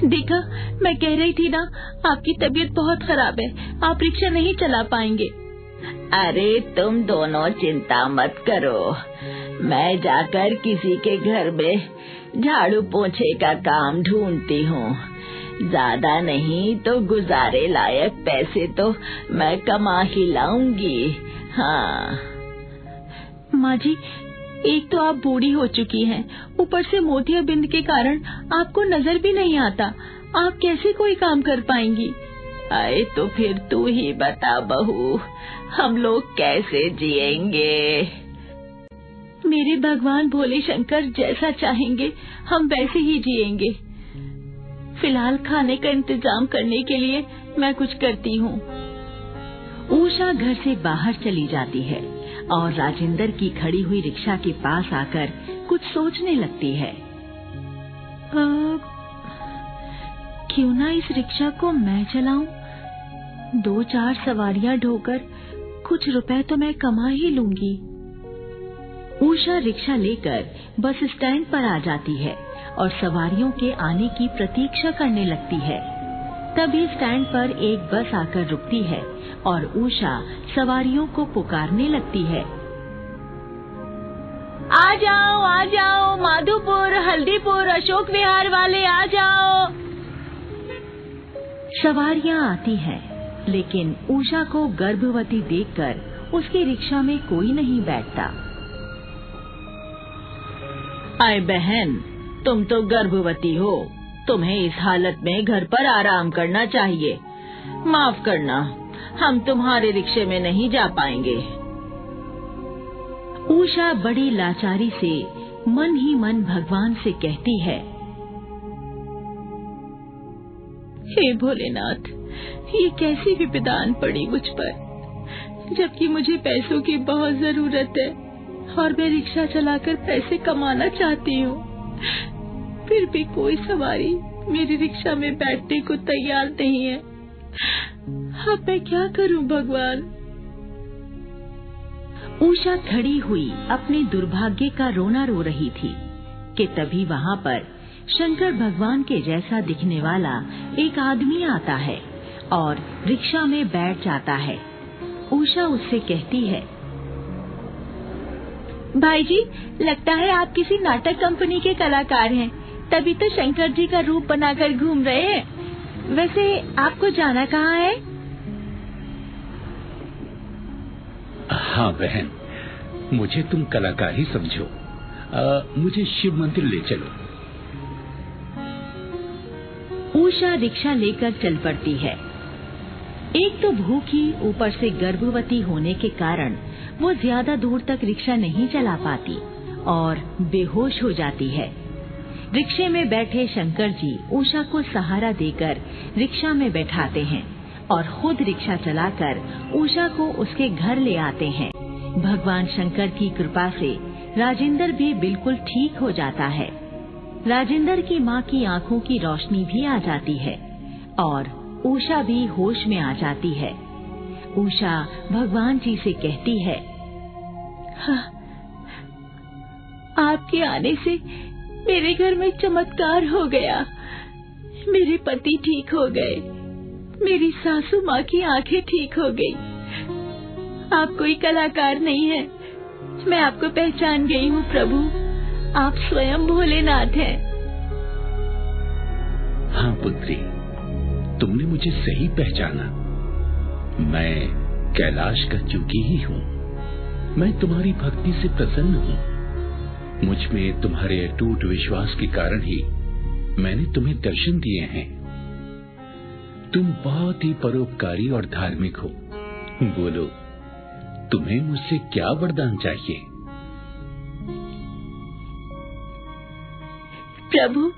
देखा, मैं कह रही थी ना, आपकी तबीयत बहुत खराब है, आप रिक्शा नहीं चला पाएंगे।
अरे तुम दोनों चिंता मत करो, मैं जाकर किसी के घर में झाड़ू पोंछे का काम ढूंढती हूँ। ज्यादा नहीं तो गुजारे लायक पैसे तो मैं कमा ही लाऊंगी। हाँ
माँ जी, एक तो आप बूढ़ी हो चुकी हैं, ऊपर से मोतियाबिंद के कारण आपको नजर भी नहीं आता, आप कैसे कोई काम कर पाएंगी?
आए तो फिर तू ही बता बहू, हम लोग कैसे जिएंगे?
मेरे भगवान भोले शंकर जैसा चाहेंगे हम वैसे ही जिएंगे। फिलहाल खाने का इंतजाम करने के लिए मैं कुछ करती हूँ। उषा घर से बाहर चली जाती है और राजेंद्र की खड़ी हुई रिक्शा के पास आकर कुछ सोचने लगती है। क्यों ना इस रिक्शा को मैं चलाऊं? 2-4 सवारियां ढोकर कुछ रुपए तो मैं कमा ही लूंगी। उषा रिक्शा लेकर बस स्टैंड पर आ जाती है और सवारियों के आने की प्रतीक्षा करने लगती है। तभी स्टैंड पर एक बस आकर रुकती है और उषा सवारियों को पुकारने लगती है। आ जाओ, माधोपुर, हल्दीपुर, अशोक विहार वाले आ जाओ। सवारियां आती हैं, लेकिन उषा को गर्भवती देखकर उसकी रिक्शा में कोई नहीं बैठता।
आए बहन, तुम तो गर्भवती हो, तुम्हें इस हालत में घर पर आराम करना चाहिए। माफ करना, हम तुम्हारे रिक्शे में नहीं जा पाएंगे।
उषा बड़ी लाचारी से मन ही मन भगवान से कहती है, हे भोलेनाथ, ये कैसी विपदान पड़ी मुझ पर, जबकि मुझे पैसों की बहुत जरूरत है और मैं रिक्शा चलाकर पैसे कमाना चाहती हूँ। फिर भी कोई सवारी मेरी रिक्शा में बैठने को तैयार नहीं है। अब मैं क्या करूं भगवान? उषा खड़ी हुई अपने दुर्भाग्य का रोना रो रही थी कि तभी वहाँ पर शंकर भगवान के जैसा दिखने वाला एक आदमी आता है और रिक्शा में बैठ जाता है। उषा उससे कहती है, भाई जी, लगता है आप किसी नाटक कंपनी के कलाकार हैं, तभी तो शंकर जी का रूप बनाकर घूम रहे हैं। वैसे आपको जाना कहाँ है?
हाँ बहन, मुझे तुम कलाकार ही समझो। मुझे शिव मंदिर ले चलो।
उषा रिक्शा लेकर चल पड़ती है। एक तो भूखी, ऊपर से गर्भवती होने के कारण वो ज्यादा दूर तक रिक्शा नहीं चला पाती और बेहोश हो जाती है। रिक्शे में बैठे शंकर जी उषा को सहारा देकर रिक्शा में बैठाते हैं और खुद रिक्शा चलाकर उषा को उसके घर ले आते हैं। भगवान शंकर की कृपा से राजेंद्र भी बिल्कुल ठीक हो जाता है। राजेंद्र की माँ की आंखों की रोशनी भी आ जाती है और उषा भी होश में आ जाती है। उषा भगवान जी से कहती है, हाँ, आपके आने से मेरे घर में चमत्कार हो गया। मेरे पति ठीक हो गए, मेरी सासू माँ की आंखें ठीक हो गई। आप कोई कलाकार नहीं है, मैं आपको पहचान गई हूँ प्रभु, आप स्वयं भोलेनाथ हैं।
हाँ पुत्री, तुमने मुझे सही पहचाना। मैं कैलाश का जोगी ही हूँ। मैं तुम्हारी भक्ति से प्रसन्न हूँ। मुझ में तुम्हारे अटूट विश्वास के कारण ही मैंने तुम्हें दर्शन दिए हैं। तुम बहुत ही परोपकारी और धार्मिक हो। बोलो, तुम्हें मुझसे क्या वरदान चाहिए?
प्रभु,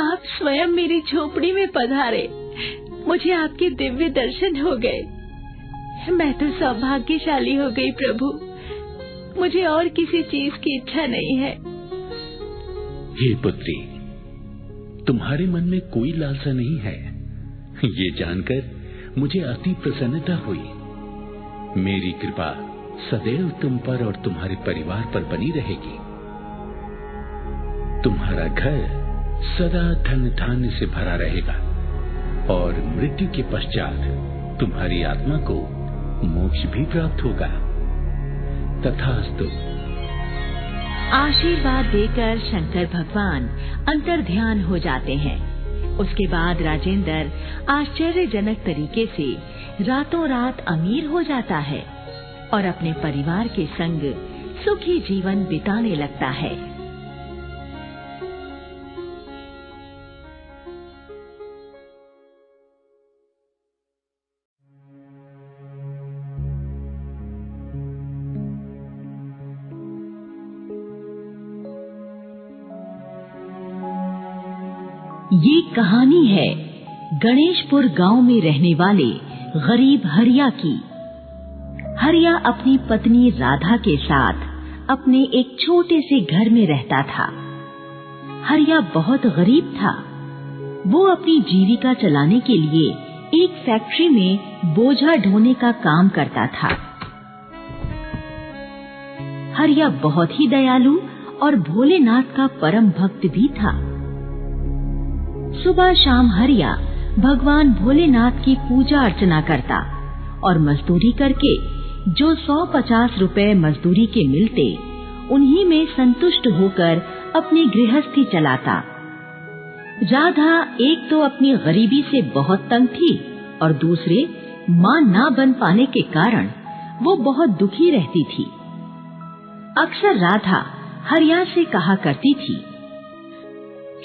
आप स्वयं मेरी झोपड़ी में पधारे। मुझे आपके दिव्य दर्शन हो गए। मैं तो सौभाग्यशाली हो गई प्रभु। मुझे और किसी चीज की इच्छा नहीं है।
हे पुत्री, तुम्हारे मन में कोई लालसा नहीं है, ये जानकर मुझे अति प्रसन्नता हुई। मेरी कृपा सदैव तुम पर और तुम्हारे परिवार पर बनी रहेगी। तुम्हारा घर सदा धन धान्य से भरा रहेगा और मृत्यु के पश्चात तुम्हारी आत्मा को मोक्ष भी प्राप्त होगा। तथास्तु।
आशीर्वाद देकर शंकर भगवान अंतर्ध्यान हो जाते हैं। उसके बाद राजेंद्र आश्चर्यजनक तरीके से रातों रात अमीर हो जाता है और अपने परिवार के संग सुखी जीवन बिताने लगता है। ये कहानी है गणेशपुर गांव में रहने वाले गरीब हरिया की। हरिया अपनी पत्नी राधा के साथ अपने एक छोटे से घर में रहता था। हरिया बहुत गरीब था। वो अपनी जीविका चलाने के लिए एक फैक्ट्री में बोझा ढोने का काम करता था। हरिया बहुत ही दयालु और भोलेनाथ का परम भक्त भी था। सुबह शाम हरिया भगवान भोलेनाथ की पूजा अर्चना करता और मजदूरी करके जो 150 रुपए मजदूरी के मिलते, उन्हीं में संतुष्ट होकर अपनी गृहस्थी चलाता। राधा एक तो अपनी गरीबी से बहुत तंग थी और दूसरे मां ना बन पाने के कारण वो बहुत दुखी रहती थी। अक्सर राधा हरिया से कहा करती थी,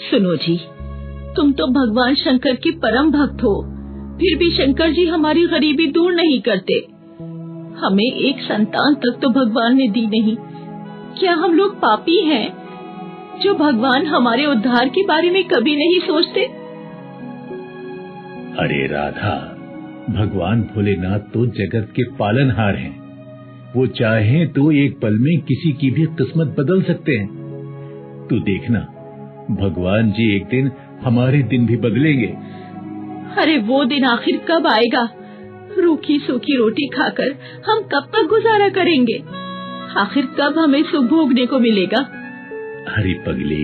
सुनो जी, तुम तो भगवान शंकर के परम भक्त हो, फिर भी शंकर जी हमारी गरीबी दूर नहीं करते। हमें एक संतान तक तो भगवान ने दी नहीं। क्या हम लोग पापी हैं जो भगवान हमारे उद्धार के बारे में कभी नहीं सोचते?
अरे राधा, भगवान भोलेनाथ तो जगत के पालनहार हैं। वो चाहें तो एक पल में किसी की भी किस्मत बदल सकते हैं। तू देखना, भगवान जी एक दिन हमारे दिन भी बदलेंगे।
अरे वो दिन आखिर कब आएगा? रूखी सूखी रोटी खाकर हम कब तक गुजारा करेंगे? आखिर कब हमें सुख भोगने को मिलेगा?
अरे पगली,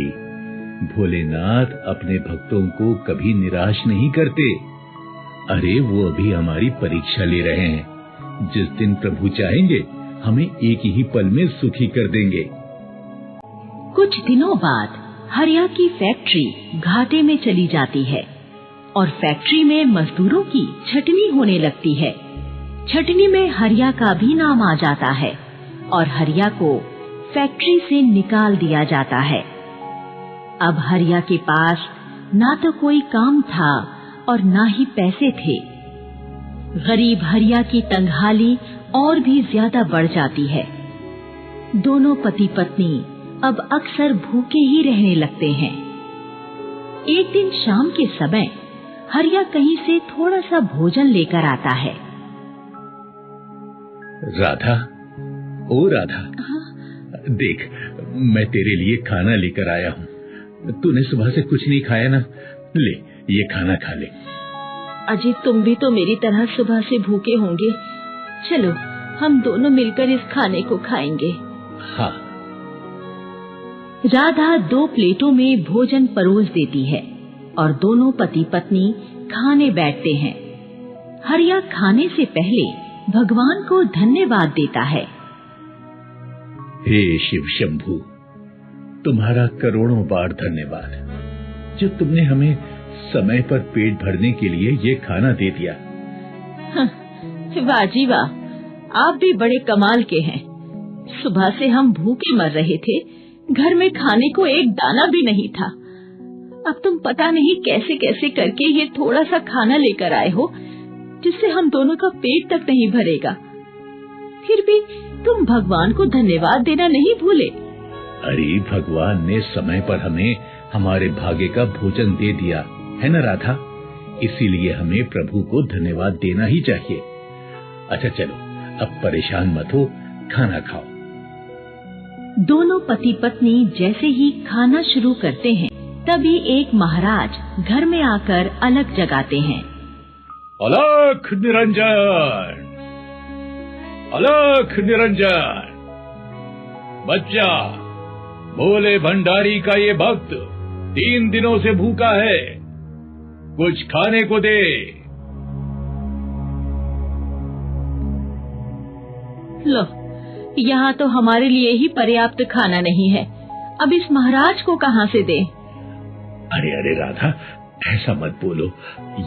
भोलेनाथ अपने भक्तों को कभी निराश नहीं करते। अरे वो अभी हमारी परीक्षा ले रहे हैं। जिस दिन प्रभु चाहेंगे हमें एक ही पल में सुखी कर देंगे।
कुछ दिनों बाद हरिया की फैक्ट्री घाटे में चली जाती है और फैक्ट्री में मजदूरों की छटनी होने लगती है। छटनी में हरिया का भी नाम आ जाता है और हरिया को फैक्ट्री से निकाल दिया जाता है। अब हरिया के पास ना तो कोई काम था और ना ही पैसे थे। गरीब हरिया की तंगहाली और भी ज्यादा बढ़ जाती है। दोनों पति पत्नी अब अक्सर भूखे ही रहने लगते हैं। एक दिन शाम के समय हरिया कहीं से थोड़ा सा भोजन लेकर आता है।
राधा, ओ राधा, देख, मैं तेरे लिए खाना लेकर आया हूँ। तूने सुबह से कुछ नहीं खाया ना? ले, ये खाना खा ले।
अजय, तुम भी तो मेरी तरह सुबह से भूखे होंगे। चलो, हम दोनों मिलकर इस खाने को खाएंगे।
हाँ।
राधा 2 प्लेटों में भोजन परोस देती है और दोनों पति पत्नी खाने बैठते हैं। हरिया खाने से पहले भगवान को धन्यवाद देता है।
हे शिव शंभु, तुम्हारा करोड़ों बार धन्यवाद, जो तुमने हमें समय पर पेट भरने के लिए ये खाना दे दिया।
वाह जी वाह, आप भी बड़े कमाल के हैं। सुबह से हम भूखे मर रहे थे, घर में खाने को एक दाना भी नहीं था। अब तुम पता नहीं कैसे कैसे करके ये थोड़ा सा खाना लेकर आए हो, जिससे हम दोनों का पेट तक नहीं भरेगा। फिर भी तुम भगवान को धन्यवाद देना नहीं भूले।
अरे भगवान ने समय पर हमें हमारे भाग्य का भोजन दे दिया है ना राधा, इसीलिए हमें प्रभु को धन्यवाद देना ही चाहिए। अच्छा चलो, अब परेशान मत हो, खाना खाओ।
दोनों पति पत्नी जैसे ही खाना शुरू करते हैं, तभी एक महाराज घर में आकर अलग जगाते हैं।
अलख निरंजन, अलख निरंजन, बच्चा, भोले भंडारी का ये भक्त 3 दिनों से भूखा है, कुछ खाने को दे।
लो, यहाँ तो हमारे लिए ही पर्याप्त खाना नहीं है, अब इस महाराज को कहाँ से दें?
अरे अरे राधा, ऐसा मत बोलो,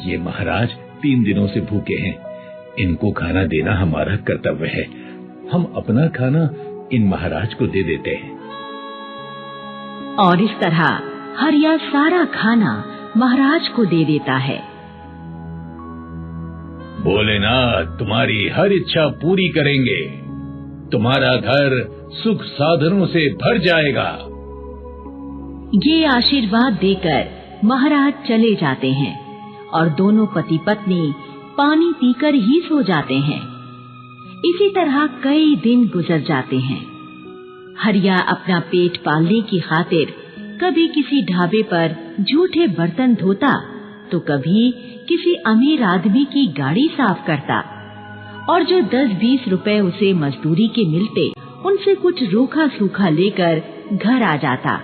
ये महाराज 3 दिनों से भूखे हैं, इनको खाना देना हमारा कर्तव्य है। हम अपना खाना इन महाराज को दे देते हैं।
और इस तरह हरिया सारा खाना महाराज को दे देता है।
भोलेनाथ तुम्हारी हर इच्छा पूरी करेंगे, तुम्हारा घर सुख साधनों से भर जाएगा।
ये आशीर्वाद देकर महाराज चले जाते हैं और दोनों पति पत्नी पानी पीकर ही सो जाते हैं। इसी तरह कई दिन गुजर जाते हैं। हरिया अपना पेट पालने की खातिर कभी किसी ढाबे पर झूठे बर्तन धोता, तो कभी किसी अमीर आदमी की गाड़ी साफ करता, और जो 10-20 रुपए उसे मजदूरी के मिलते, उनसे कुछ रूखा सूखा लेकर घर आ जाता।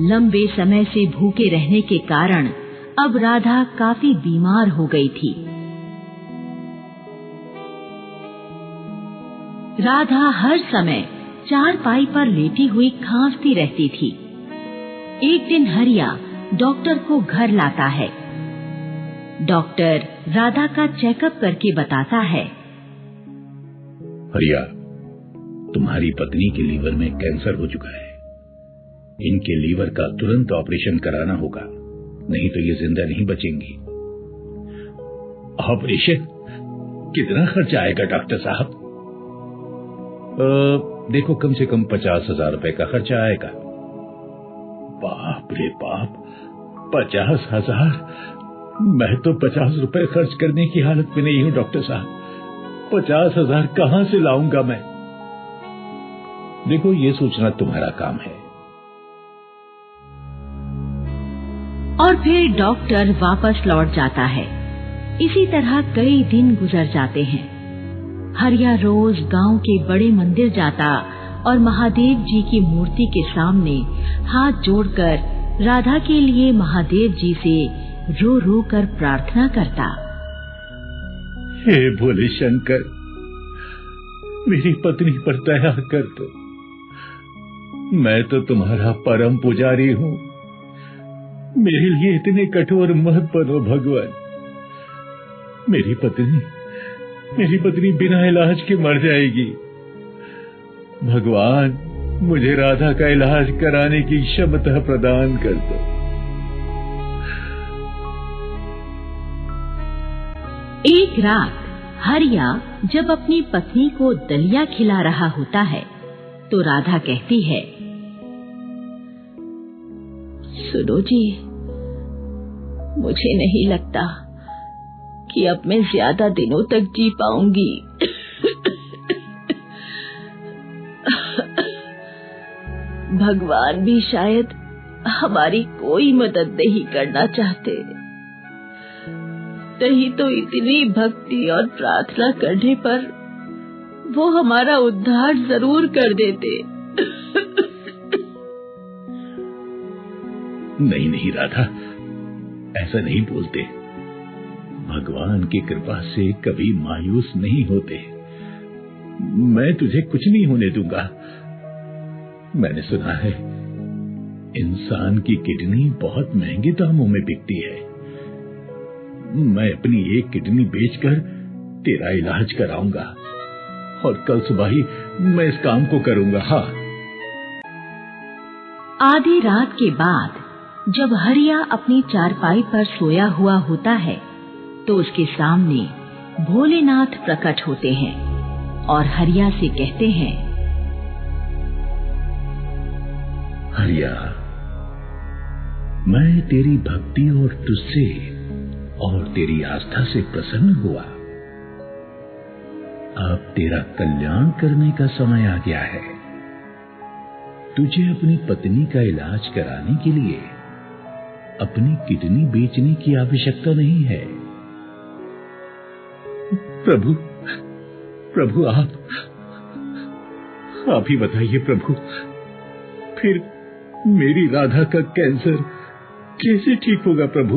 लंबे समय से भूखे रहने के कारण अब राधा काफी बीमार हो गई थी। राधा हर समय चारपाई पर लेटी हुई खांसती रहती थी। एक दिन हरिया डॉक्टर को घर लाता है। डॉक्टर राधा का चेकअप करके बताता है,
हरिया, तुम्हारी पत्नी के लीवर में कैंसर हो चुका है। इनके लीवर का तुरंत ऑपरेशन कराना होगा, नहीं तो ये जिंदा नहीं बचेंगी। ऑपरेशन? कितना खर्चा आएगा डॉक्टर साहब? देखो, कम से कम 50,000 रुपए का खर्चा आएगा। बाप रे बाप, 50,000? मैं तो 50 रुपए खर्च करने की हालत में नहीं हूं डॉक्टर साहब। 50,000 कहां से लाऊंगा मैं? देखो, ये सोचना तुम्हारा काम है।
और फिर डॉक्टर वापस लौट जाता है। इसी तरह कई दिन गुजर जाते हैं। हरिया रोज गांव के बड़े मंदिर जाता और महादेव जी की मूर्ति के सामने हाथ जोड़कर राधा के लिए महादेव जी से रो रो कर प्रार्थना करता।
हे भोले शंकर, मेरी पत्नी पर दया कर दो। मैं तो तुम्हारा परम पुजारी हूँ, मेरे लिए इतने कठोर मत बनो भगवान। मेरी पत्नी बिना इलाज के मर जाएगी। भगवान, मुझे राधा का इलाज कराने की क्षमता प्रदान कर दो।
एक रात हरिया जब अपनी पत्नी को दलिया खिला रहा होता है, तो राधा कहती है, सुनो जी, मुझे नहीं लगता कि अब मैं ज्यादा दिनों तक जी पाऊंगी। भगवान भी शायद हमारी कोई मदद नहीं करना चाहते, नहीं तो इतनी भक्ति और प्रार्थना करने पर वो हमारा उद्धार जरूर कर देते।
नहीं नहीं राधा, ऐसा नहीं बोलते। भगवान की कृपा से कभी मायूस नहीं होते। मैं तुझे कुछ नहीं होने दूंगा। मैंने सुना है इंसान की किडनी बहुत महंगे दामों में बिकती है। मैं अपनी एक किडनी बेचकर तेरा इलाज कराऊंगा और कल सुबह ही मैं इस काम को करूंगा। हाँ।
आधी रात के बाद जब हरिया अपनी चारपाई पर सोया हुआ होता है तो उसके सामने भोलेनाथ प्रकट होते हैं और हरिया से कहते हैं,
हरिया, मैं तेरी भक्ति और तुझसे और तेरी आस्था से प्रसन्न हुआ। अब तेरा कल्याण करने का समय आ गया है। तुझे अपनी पत्नी का इलाज कराने के लिए अपनी किडनी बेचने की आवश्यकता नहीं है। प्रभु, प्रभु आप ही बताइए प्रभु, फिर मेरी राधा का कैंसर कैसे ठीक होगा प्रभु?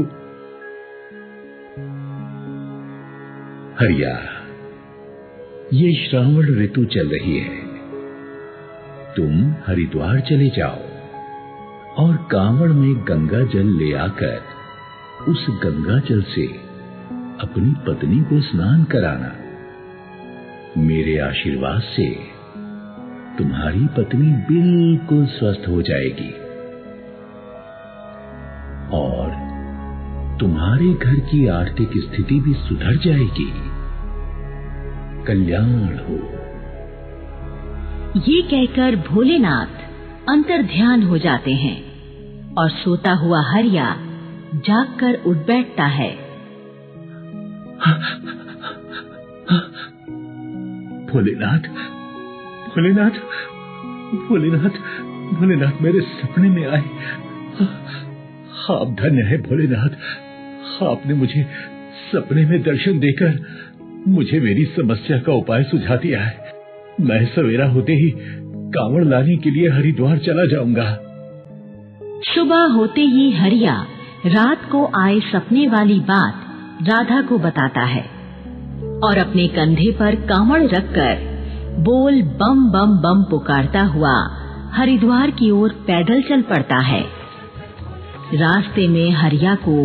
हरिया, ये श्रावण ऋतु चल रही है। तुम हरिद्वार चले जाओ और कांवड़ में गंगा जल ले आकर उस गंगा जल से अपनी पत्नी को स्नान कराना। मेरे आशीर्वाद से तुम्हारी पत्नी बिल्कुल स्वस्थ हो जाएगी और तुम्हारे घर की आर्थिक स्थिति भी सुधर जाएगी। कल्याण हो।
ये कहकर भोलेनाथ अंतर्ध्यान हो जाते हैं और सोता हुआ हरिया जागकर उठ बैठता है।
भोलेनाथ, भोलेनाथ, भोलेनाथ, भोलेनाथ मेरे सपने में आए। आप धन्य है भोलेनाथ, आपने मुझे सपने में दर्शन देकर मुझे मेरी समस्या का उपाय सुझा दिया है। मैं सवेरा होते ही कांवड़ लाने के लिए हरिद्वार चला जाऊंगा।
सुबह होते ही हरिया रात को आए सपने वाली बात राधा को बताता है और अपने कंधे पर कांवड़ रखकर बोल बम बम बम पुकारता हुआ हरिद्वार की ओर पैदल चल पड़ता है। रास्ते में हरिया को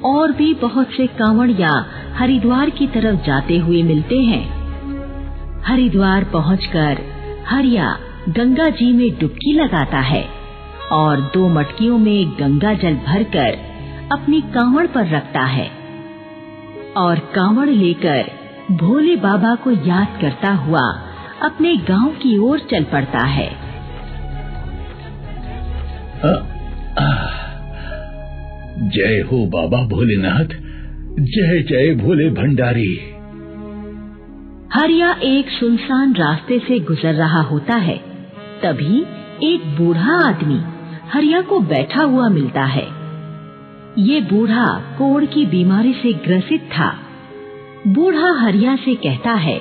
और भी बहुत से कांवड़िया हरिद्वार की तरफ जाते हुए मिलते हैं। हरिद्वार पहुंचकर हरिया गंगा जी में डुबकी लगाता है और 2 मटकियों में गंगा जल भरकर अपनी कांवड़ पर रखता है और कांवड़ लेकर भोले बाबा को याद करता हुआ अपने गांव की ओर चल पड़ता है।
जय हो बाबा भोलेनाथ, जय जय भोले भंडारी।
हरिया एक सुनसान रास्ते से गुजर रहा होता है। तभी एक बूढ़ा आदमी हरिया को बैठा हुआ मिलता है। ये बूढ़ा कोढ़ की बीमारी से ग्रसित था। बूढ़ा हरिया से कहता है,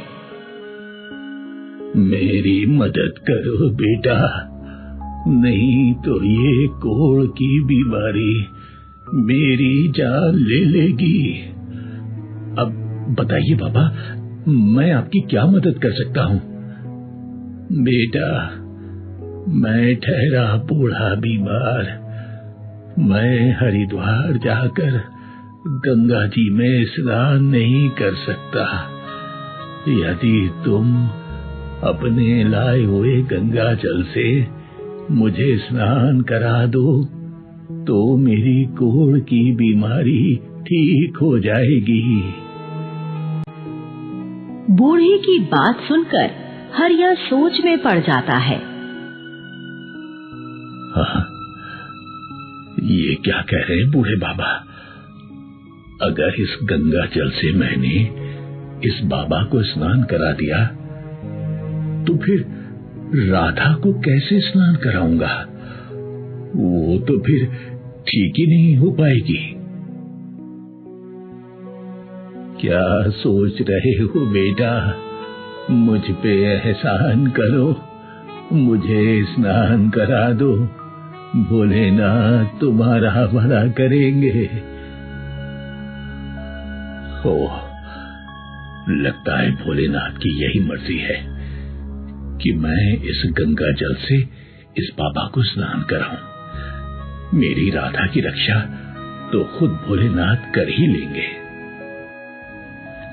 मेरी मदद करो बेटा, नहीं तो ये कोढ़ की बीमारी मेरी जान ले लेगी। अब बताइए बाबा, मैं आपकी क्या मदद कर सकता हूँ? बेटा, मैं ठहरा बूढ़ा बीमार। मैं हरिद्वार जाकर गंगा जी में स्नान नहीं कर सकता। यदि तुम अपने लाए हुए गंगा जल से मुझे स्नान करा दो तो मेरी कोढ़ की बीमारी ठीक हो जाएगी।
बूढ़े की बात सुनकर हरिया सोच में पड़ जाता है।
हाँ, ये क्या कह रहे हैं बूढ़े बाबा? अगर इस गंगा जल से मैंने इस बाबा को स्नान करा दिया तो फिर राधा को कैसे स्नान कराऊंगा? वो तो फिर ठीक ही नहीं हो पाएगी। क्या सोच रहे हो बेटा? मुझ पे एहसान करो, मुझे स्नान करा दो, भोलेनाथ तुम्हारा भला करेंगे। ओह, लगता है भोलेनाथ की यही मर्जी है कि मैं इस गंगा जल से इस बाबा को स्नान कराऊं। मेरी राधा की रक्षा तो खुद भोलेनाथ कर ही लेंगे।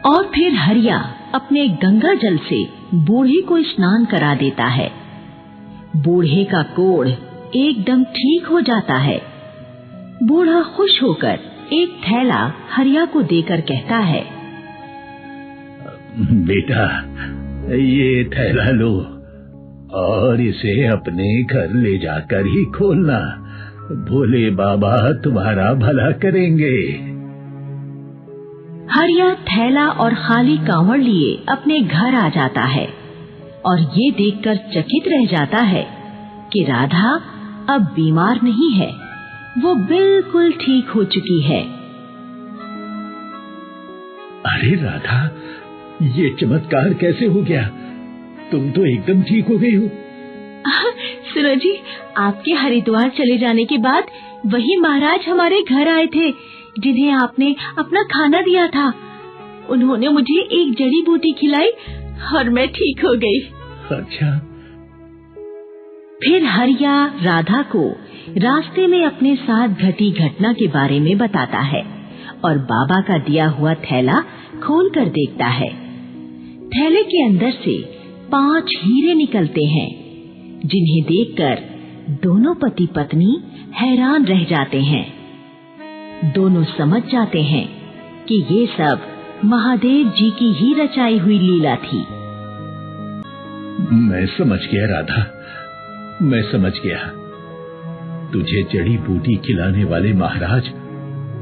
और फिर हरिया अपने गंगा जल से बूढ़े को स्नान करा देता है। बूढ़े का कोढ़ एकदम ठीक हो जाता है। बूढ़ा खुश होकर एक थैला हरिया को देकर कहता है,
बेटा, ये थैला लो और इसे अपने घर ले जाकर ही खोलना। भोले बाबा तुम्हारा भला करेंगे।
हरिया थैला और खाली कांवड़ लिए अपने घर आ जाता है और ये देखकर चकित रह जाता है कि राधा अब बीमार नहीं है, वो बिल्कुल ठीक हो चुकी है।
अरे राधा, ये चमत्कार कैसे हो गया? तुम तो एकदम ठीक हो गई हो।
सुनो जी, आपके हरिद्वार चले जाने के बाद वही महाराज हमारे घर आए थे जिन्हें आपने अपना खाना दिया था। उन्होंने मुझे एक जड़ी बूटी खिलाई और मैं ठीक हो गई।
अच्छा।
फिर हरिया राधा को रास्ते में अपने साथ घटी घटना के बारे में बताता है और बाबा का दिया हुआ थैला खोल कर देखता है। थैले के अंदर से 5 हीरे निकलते हैं, जिन्हें देखकर दोनों पति पत्नी हैरान रह जाते हैं। दोनों समझ जाते हैं कि ये सब महादेव जी की ही रचाई हुई लीला थी।
मैं समझ गया राधा, मैं समझ गया। तुझे जड़ी बूटी खिलाने वाले महाराज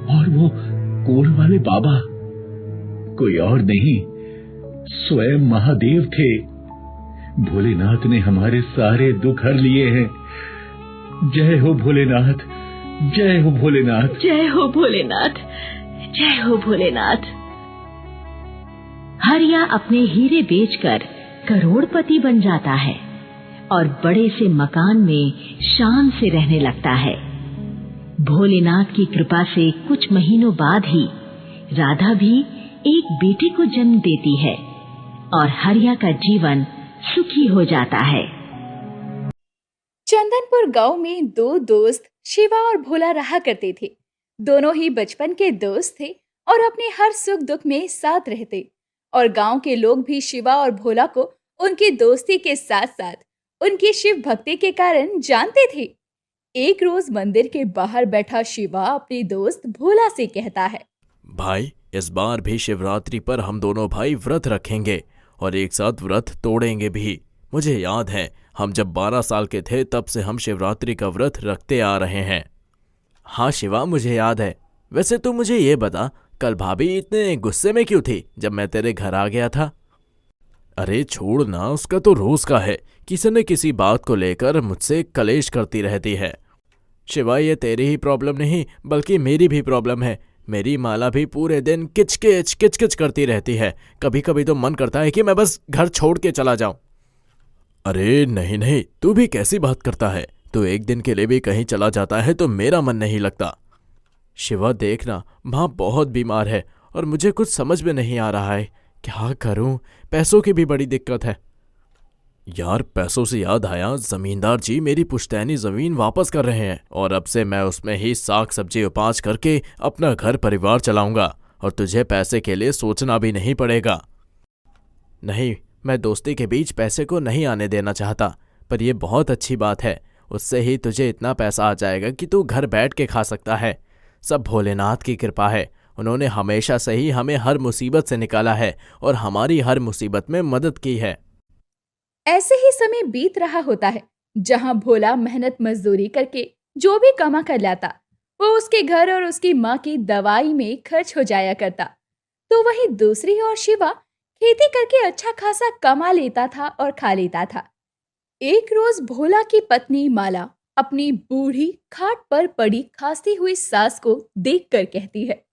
और वो कोल वाले बाबा कोई और नहीं, स्वयं महादेव थे। भोलेनाथ ने हमारे सारे दुख हर लिए हैं। जय हो भोलेनाथ, जय हो भोलेनाथ,
जय हो भोलेनाथ, जय हो भोलेनाथ। हरिया अपने हीरे बेचकर करोड़पति बन जाता है और बड़े से मकान में शान से रहने लगता है। भोलेनाथ की कृपा से कुछ महीनों बाद ही राधा भी एक बेटे को जन्म देती है और हरिया का जीवन सुखी हो जाता है।
चंदनपुर गांव में 2 दोस्त शिवा और भोला रहा करते थे। दोनों ही बचपन के दोस्त थे और अपने हर सुख दुख में साथ रहते, और गांव के लोग भी शिवा और भोला को उनकी दोस्ती के साथ साथ उनकी शिव भक्ति के कारण जानते थे। एक रोज मंदिर के बाहर बैठा शिवा अपने दोस्त भोला से कहता है,
भाई, इस बार भी शिवरात्रि पर हम दोनों भाई व्रत रखेंगे और एक साथ व्रत तोड़ेंगे भी। मुझे याद है, हम जब 12 साल के थे तब से हम शिवरात्रि का व्रत रखते आ रहे हैं। हाँ शिवा, मुझे याद है। वैसे तू मुझे ये बता, कल भाभी इतने गुस्से में क्यों थी जब मैं तेरे घर आ गया था? अरे छोड़ ना, उसका तो रोज का है, किसी न किसी बात को लेकर मुझसे कलेश करती रहती है। शिवा, ये तेरी ही प्रॉब्लम नहीं बल्कि मेरी भी प्रॉब्लम है। मेरी माला भी पूरे दिन किचकिच किचकिच करती रहती है। कभी कभी तो मन करता है कि मैं बस घर छोड़ के चला जाऊं। अरे नहीं नहीं, तू भी कैसी बात करता है? तू एक दिन के लिए भी कहीं चला जाता है तो मेरा मन नहीं लगता। शिवा देखना, माँ बहुत बीमार है और मुझे कुछ समझ में नहीं आ रहा है, क्या करूं? पैसों की भी बड़ी दिक्कत है। यार, पैसों से याद आया, जमींदार जी मेरी पुश्तैनी जमीन वापस कर रहे हैं और अब से मैं उसमें ही साग सब्जी उपाज करके अपना घर परिवार चलाऊंगा और तुझे पैसे के लिए सोचना भी नहीं पड़ेगा। नहीं, मैं दोस्ती के बीच पैसे को नहीं आने देना चाहता, पर यह बहुत अच्छी बात है। उससे ही तुझे इतना पैसा आ जाएगा कि तू घर बैठ के खा सकता है। सब भोलेनाथ की कृपा है। उन्होंने हमेशा से ही हमें हर मुसीबत से निकाला है और हमारी हर मुसीबत में मदद की है।
ऐसे ही समय बीत रहा होता है जहां भोला मेहनत मजदूरी करके जो भी कमा कर लाता वो उसके घर और उसकी माँ की दवाई में खर्च हो जाया करता। तो वहीं दूसरी ओर शिवा खेती करके अच्छा खासा कमा लेता था और खा लेता था। एक रोज भोला की पत्नी माला अपनी बूढ़ी खाट पर पड़ी खांसती हुई सास को देखकर कहती है,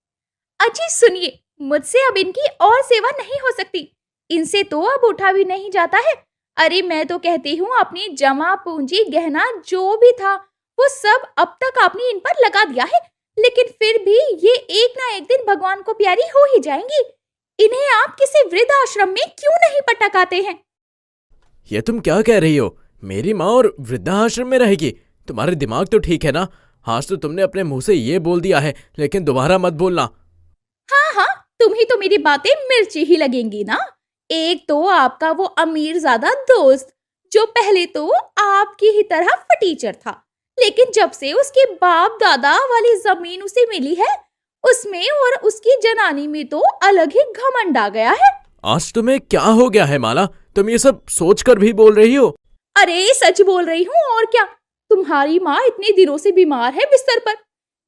अजी सुनिए, मुझसे अब इनकी और सेवा नहीं हो सकती। इनसे तो अब उठा भी नहीं जाता है। अरे मैं तो कहती हूँ अपनी जमा पूंजी गहना जो भी था वो सब अब तक आपने इन पर लगा दिया है, लेकिन फिर भी ये एक ना एक दिन भगवान को प्यारी हो ही जाएंगी। इन्हें आप किसी वृद्ध आश्रम में क्यों नहीं पटकाते हैं?
ये तुम क्या कह रही हो? मेरी माँ और वृद्धाश्रम में रहेगी? तुम्हारे दिमाग तो ठीक है ना? आज तो तुमने अपने मुंह से ये बोल दिया है, लेकिन दोबारा मत बोलना।
हाँ हाँ, तुम्ही तो मेरी बातें मिर्ची ही लगेंगी ना। एक तो आपका वो अमीर ज्यादा दोस्त जो पहले तो आपकी ही तरह फटीचर था, लेकिन जब से उसके बाप दादा वाली जमीन उसे मिली है, उसमें और उसकी जनानी में तो अलग ही घमंड आ गया है।
आज तुम्हें क्या हो गया है माला? तुम ये सब सोचकर भी बोल रही हो?
अरे सच बोल रही हूँ, और क्या। तुम्हारी माँ इतने दिनों से बीमार है बिस्तर पर।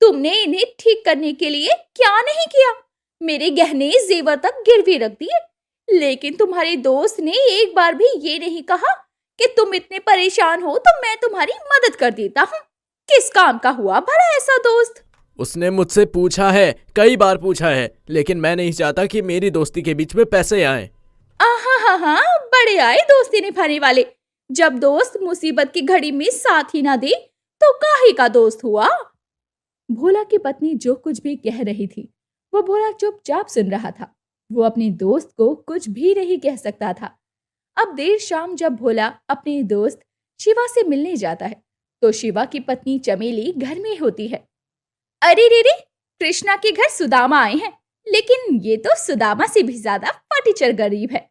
तुमने इन्हें ठीक करने के लिए क्या नहीं किया। मेरे गहने जेवर तक गिरवी रख दिए, लेकिन तुम्हारे दोस्त ने एक बार भी ये नहीं कहा कि तुम इतने परेशान हो तो मैं तुम्हारी मदद कर देता हूँ। किस काम का हुआ भला ऐसा दोस्त?
उसने मुझसे पूछा है, कई बार पूछा है, लेकिन मैं नहीं चाहता कि मेरी दोस्ती के बीच में पैसे आए।
आहा, बड़े आए दोस्ती निभाने वाले। जब दोस्त मुसीबत की घड़ी में साथ ही ना दे तो काहे का दोस्त हुआ। भोला की पत्नी जो कुछ भी कह रही थी वो भोला चुपचाप सुन रहा था। वो अपने दोस्त को कुछ भी नहीं कह सकता था। अब देर शाम जब भोला अपने दोस्त शिवा से मिलने जाता है तो शिवा की पत्नी चमेली घर में होती है। अरे रे, कृष्णा के घर सुदामा आए हैं, लेकिन ये तो सुदामा से भी ज्यादा फटीचर गरीब है।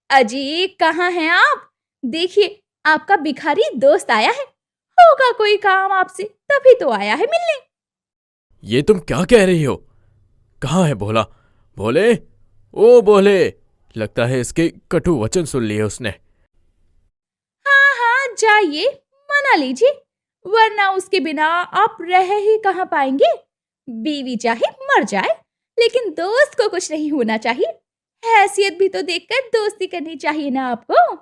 अजी कहाँ हैं आप? देखिए आपका भिखारी दोस्त आया है। होगा कोई काम आपसे, तभी तो आया है मिलने।
ये तुम क्या कह रही हो? कहाँ है भोला? भोले, ओ भोले, लगता है इसके कटु वचन सुन लिए उसने।
हाँ, जाइए मना लीजिए, वरना उसके बिना आप रह ही कहाँ पाएंगे। बीवी चाहे मर जाए, लेकिन दोस्त को कुछ नहीं होना चाहिए। हैसियत भी तो देखकर दोस्ती करनी चाहिए ना आपको।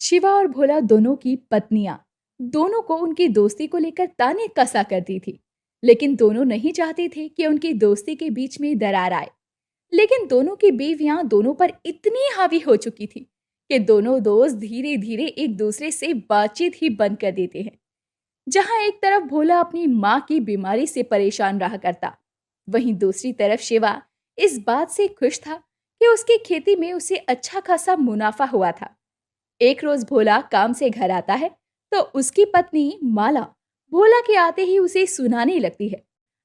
शिवा और भोला दोनों की पत्नियां दोनों को उनकी दोस्ती को लेकर ताने कसा करती थी, लेकिन दोनों नहीं चाहते थे कि उनकी दोस्ती के बीच में दरार आए। लेकिन दोनों की बीवियां दोनों पर इतनी हावी हो चुकी थी कि दोनों दोस्त धीरे धीरे एक दूसरे से बातचीत ही बंद कर देते हैं। जहां एक तरफ भोला अपनी माँ की बीमारी से परेशान रहा करता, वहीं दूसरी तरफ शिवा इस बात से खुश था कि उसकी खेती में उसे अच्छा खासा मुनाफा हुआ था। एक रोज भोला काम से घर आता है तो उसकी पत्नी माला भोला के आते ही उसे सुनाने लगती है।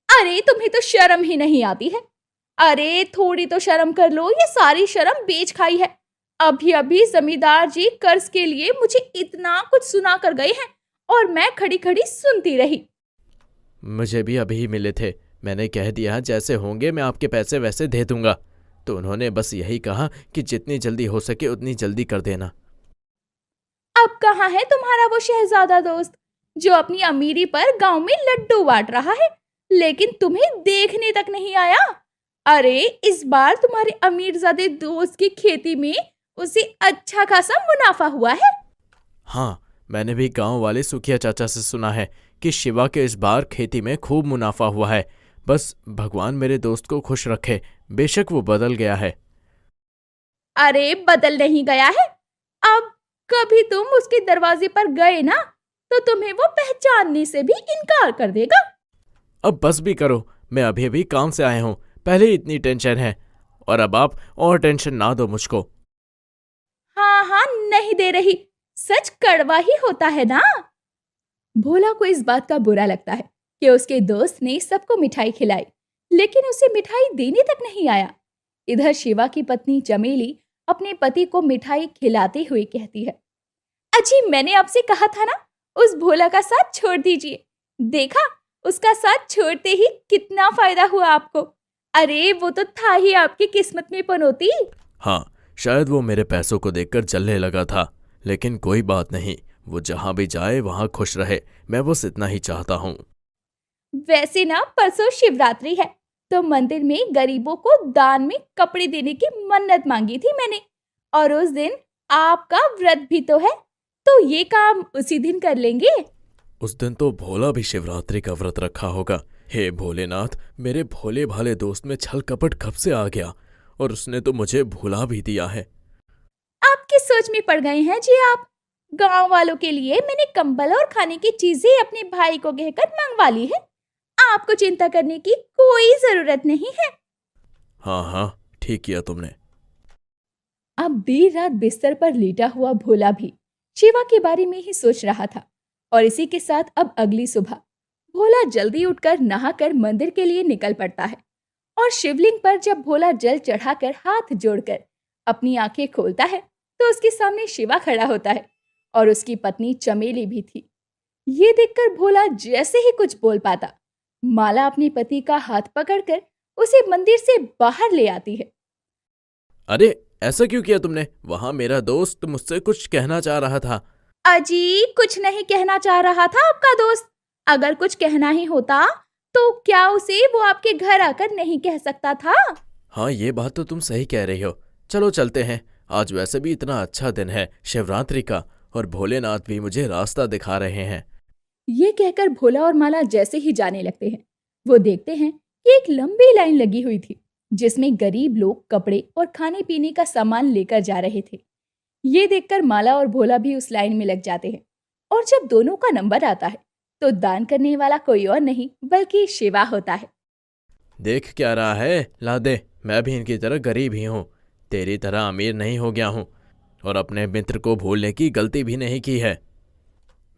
अरे तुम्हें तो शर्म ही नहीं आती है। अरे थोड़ी तो शर्म कर लो, ये सारी शर्म बेच खाई है। अभी अभी जमींदार जी कर्ज के लिए मुझे इतना कुछ सुना कर गए हैं और मैं खड़ी खड़ी सुनती रही।
मुझे भी अभी ही मिले थे। मैंने कह दिया जैसे होंगे मैं आपके पैसे वैसे दे दूंगा, तो उन्होंने बस यही कहा कि जितनी जल्दी हो सके उतनी जल्दी कर देना।
अब कहाँ है तुम्हारा वो शहजादा दोस्त जो अपनी अमीरी पर गांव में लड्डू बांट रहा है, लेकिन तुम्हें देखने तक नहीं आया। अरे इस बार तुम्हारे अमीरजादे दोस्त की खेती में उसे अच्छा खासा मुनाफा हुआ है।
हाँ, मैंने भी गांव वाले सुखिया चाचा से सुना है कि शिवा के इस बार खेती में खूब मुनाफा हुआ है। बस भगवान मेरे दोस्त को खुश रखे। बेशक वो बदल गया है।
अरे बदल नहीं गया है। अब कभी तुम उसके दरवाजे पर गए ना तो तुम्हें वो पहचानने से भी इनकार कर देगा।
अब बस भी करो, मैं अभी अभी काम से आया हूँ। पहले ही इतनी टेंशन है और अब आप और टेंशन ना दो मुझको।
हाँ, नहीं दे रही। सच कड़वा ही होता है ना। भोला को इस बात का बुरा लगता है कि उसके दोस्त ने सबको मिठाई खिलाई, लेकिन उसे मिठाई देने तक नहीं आया। इधर शिवा की पत्नी चमेली अपने पति को मिठाई खिलाते हुए कहती है, अजी मैंने आपसे कहा था ना उस भोला का साथ छोड़ दीजिए। देखा उसका साथ छोड़ते ही कितना फायदा हुआ आपको। अरे वो तो था ही आपकी किस्मत में पनौती।
हाँ, शायद वो मेरे पैसों को देखकर जलने लगा था, लेकिन कोई बात नहीं, वो जहां भी जाए वहां खुश रहे। मैं बस इतना ही चाहता हूँ।
वैसे ना परसों शिवरात्रि है तो मंदिर में गरीबों को दान में कपड़े देने की मन्नत मांगी थी मैंने, और उस दिन आपका व्रत भी तो है, तो ये काम उसी दिन कर लेंगे।
उस दिन तो भोला भी शिवरात्रि का व्रत रखा होगा। हे भोलेनाथ, मेरे भोले भाले दोस्त में छल कपट कब से आ गया, और उसने तो मुझे भुला भी दिया है।
आप किस सोच में पड़ गए हैं जी आप? गांव वालों के लिए मैंने कंबल और खाने की चीजें अपने भाई को कहकर मंगवा ली है। आपको चिंता करने की कोई जरूरत नहीं है।
हाँ, ठीक किया तुमने।
अब देर रात बिस्तर पर लेटा हुआ भोला भी शिवा के बारे में ही सोच रहा था, और इसी के साथ अब अगली सुबह भोला जल्दी उठकर नहाकर मंदिर के लिए निकल पड़ता है। और शिवलिंग पर जब भोला जल चढ़ाकर हाथ जोड़कर अपनी आंखें खोलता है तो उसके सामने शिवा खड़ा होता है और उसकी पत्नी चमेली भी थी। ये देखकर भोला जैसे ही कुछ बोल पाता, माला अपने पति का हाथ पकड़कर उसे मंदिर से बाहर ले आती है।
अरे ऐसा क्यों किया तुमने? वहां मेरा दोस्त मुझसे कुछ कहना चाह रहा था।
अजी, कुछ नहीं कहना चाह रहा था आपका दोस्त। अगर कुछ कहना ही होता तो क्या उसे वो आपके घर आकर नहीं कह सकता था?
हाँ, ये बात तो तुम सही कह रही हो। चलो चलते हैं, आज वैसे भी इतना अच्छा दिन है शिवरात्रि का, और भोलेनाथ भी मुझे रास्ता दिखा रहे हैं।
ये कहकर भोला और माला जैसे ही जाने लगते हैं, वो देखते हैं कि एक लंबी लाइन लगी हुई थी जिसमें गरीब लोग कपड़े और खाने पीने का सामान लेकर जा रहे थे। ये देखकर माला और भोला भी उस लाइन में लग जाते हैं, और जब दोनों का नंबर आता है तो दान करने वाला कोई और नहीं बल्कि शिवा होता है।
देख क्या रहा है, ला दे। मैं भी इनकी तरह गरीब ही हूँ, तेरी तरह अमीर नहीं हो गया हूँ, और अपने मित्र को भूलने की गलती भी नहीं की है।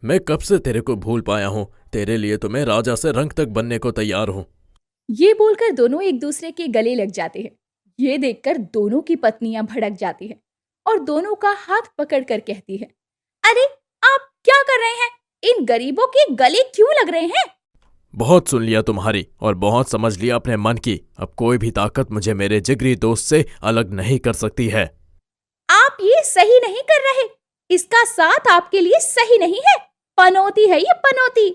मैं कब से तेरे को भूल पाया हूँ, तेरे लिए तो मैं राजा से रंग तक बनने को तैयार हूँ।
ये बोलकर दोनों एक दूसरे के गले लग जाते हैं। ये देखकर दोनों की पत्नियां भड़क जाती हैं और दोनों का हाथ पकड़कर कहती है, अरे आप क्या कर रहे हैं? इन गरीबों के गले क्यों लग रहे हैं?
बहुत सुन लिया तुम्हारी, और बहुत समझ लिया अपने मन की। अब कोई भी ताकत मुझे मेरे जिगरी दोस्त से अलग नहीं कर सकती है।
आप ये सही नहीं कर रहे। इसका साथ आपके लिए सही नहीं है। पनौती है ये, पनौती।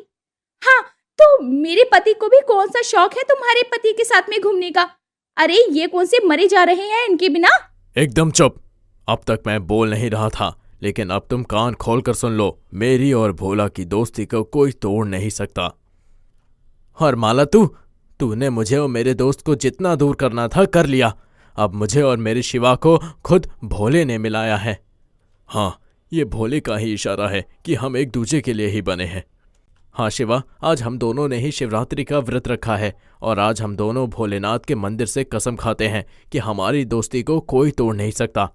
हाँ, तो मेरे पति को भी कौन सा शौक है तुम्हारे पति के साथ में घूमने का? अरे ये कौन से मरे जा रहे हैं इनके बिना।
एकदम चुप। अब तक मैं बोल नहीं रहा था, लेकिन अब तुम कान खोलकर सुन लो। मेरी और भोला की दोस्ती को कोई तोड़ नहीं सकता। और माला, तूने मुझे और मेरे दोस्त को जितना दूर करना था कर लिया। अब मुझे और मेरे शिवा को खुद भोले ने मिलाया है। हाँ, ये भोले का ही इशारा है कि हम एक दूसरे के लिए ही बने हैं। हाँ शिवा, आज हम दोनों ने ही शिवरात्रि का व्रत रखा है, और आज हम दोनों भोलेनाथ के मंदिर से कसम खाते हैं कि हमारी दोस्ती को कोई तोड़ नहीं सकता।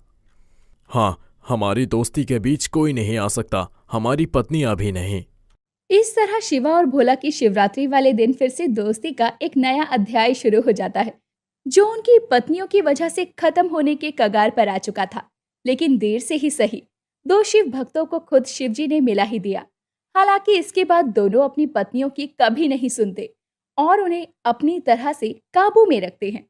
हाँ, हमारी दोस्ती के बीच कोई नहीं आ सकता, हमारी पत्नियां भी नहीं।
इस तरह शिवा और भोला की शिवरात्रि वाले दिन फिर से दोस्ती का एक नया अध्याय शुरू हो जाता है, जो उनकी पत्नियों की वजह से खत्म होने के कगार पर आ चुका था। लेकिन देर से ही सही, दो शिव भक्तों को खुद शिव जी ने मिला ही दिया। हालांकि इसके बाद दोनों अपनी पत्नियों की कभी नहीं सुनते और उन्हें अपनी तरह से काबू में रखते हैं।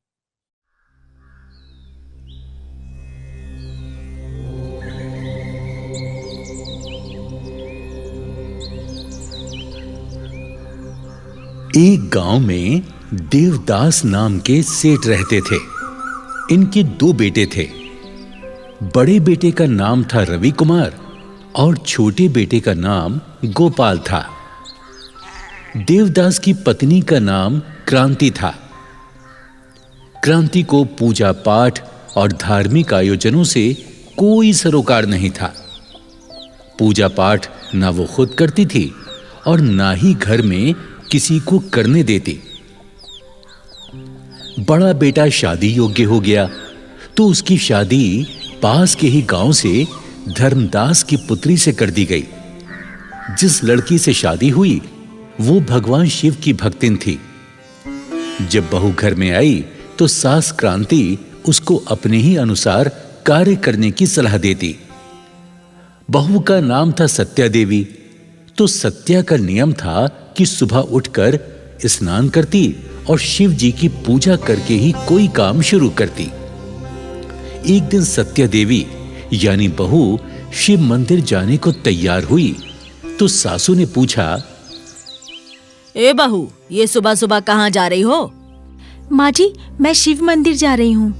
एक गांव में देवदास नाम के सेठ रहते थे। इनके दो बेटे थे। बड़े बेटे का नाम था रवि कुमार और छोटे बेटे का नाम गोपाल था। देवदास की पत्नी का नाम क्रांति था। क्रांति को पूजा पाठ और धार्मिक आयोजनों से कोई सरोकार नहीं था। पूजा पाठ ना वो खुद करती थी और ना ही घर में किसी को करने देती। बड़ा बेटा शादी योग्य हो गया तो उसकी शादी पास के ही गांव से धर्मदास की पुत्री से कर दी गई। जिस लड़की से शादी हुई वो भगवान शिव की भक्तिन थी। जब बहू घर में आई तो सास क्रांति उसको अपने ही अनुसार कार्य करने की सलाह देती। बहू का नाम था सत्या देवी। तो सत्या का नियम था कि सुबह उठकर स्नान करती और शिव जी की पूजा करके ही कोई काम शुरू करती। एक दिन सत्या देवी यानी बहू शिव मंदिर जाने को तैयार हुई तो सासू ने पूछा,
ए बहू, ये सुबह सुबह कहाँ जा रही हो?
माँ जी, मैं शिव मंदिर जा रही हूँ।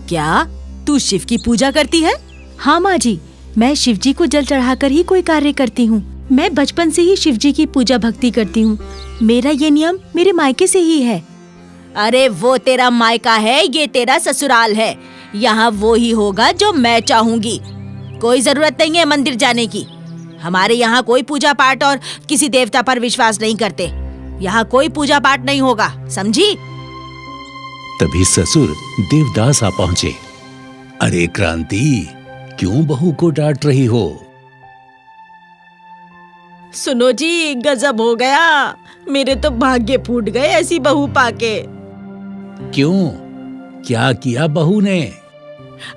क्या तू शिव की पूजा करती है?
हाँ माँ जी, मैं शिव जी को जल चढ़ाकर ही कोई कार्य करती हूँ। मैं बचपन से ही शिव जी की पूजा भक्ति करती हूँ। मेरा ये नियम मेरे मायके से ही है।
अरे वो तेरा मायका है, ये तेरा ससुराल है। यहाँ वो ही होगा जो मैं चाहूंगी। कोई जरूरत नहीं है मंदिर जाने की। हमारे यहाँ कोई पूजा पाठ और किसी देवता पर विश्वास नहीं करते। यहाँ कोई पूजा पाठ नहीं होगा, समझी?
तभी ससुर देवदास आ पहुंचे। अरे क्रांति, क्यों बहू को डांट रही हो?
सुनो जी, गजब हो गया। मेरे तो भाग्य फूट गए ऐसी बहू पाके।
क्यों, क्या किया बहू ने?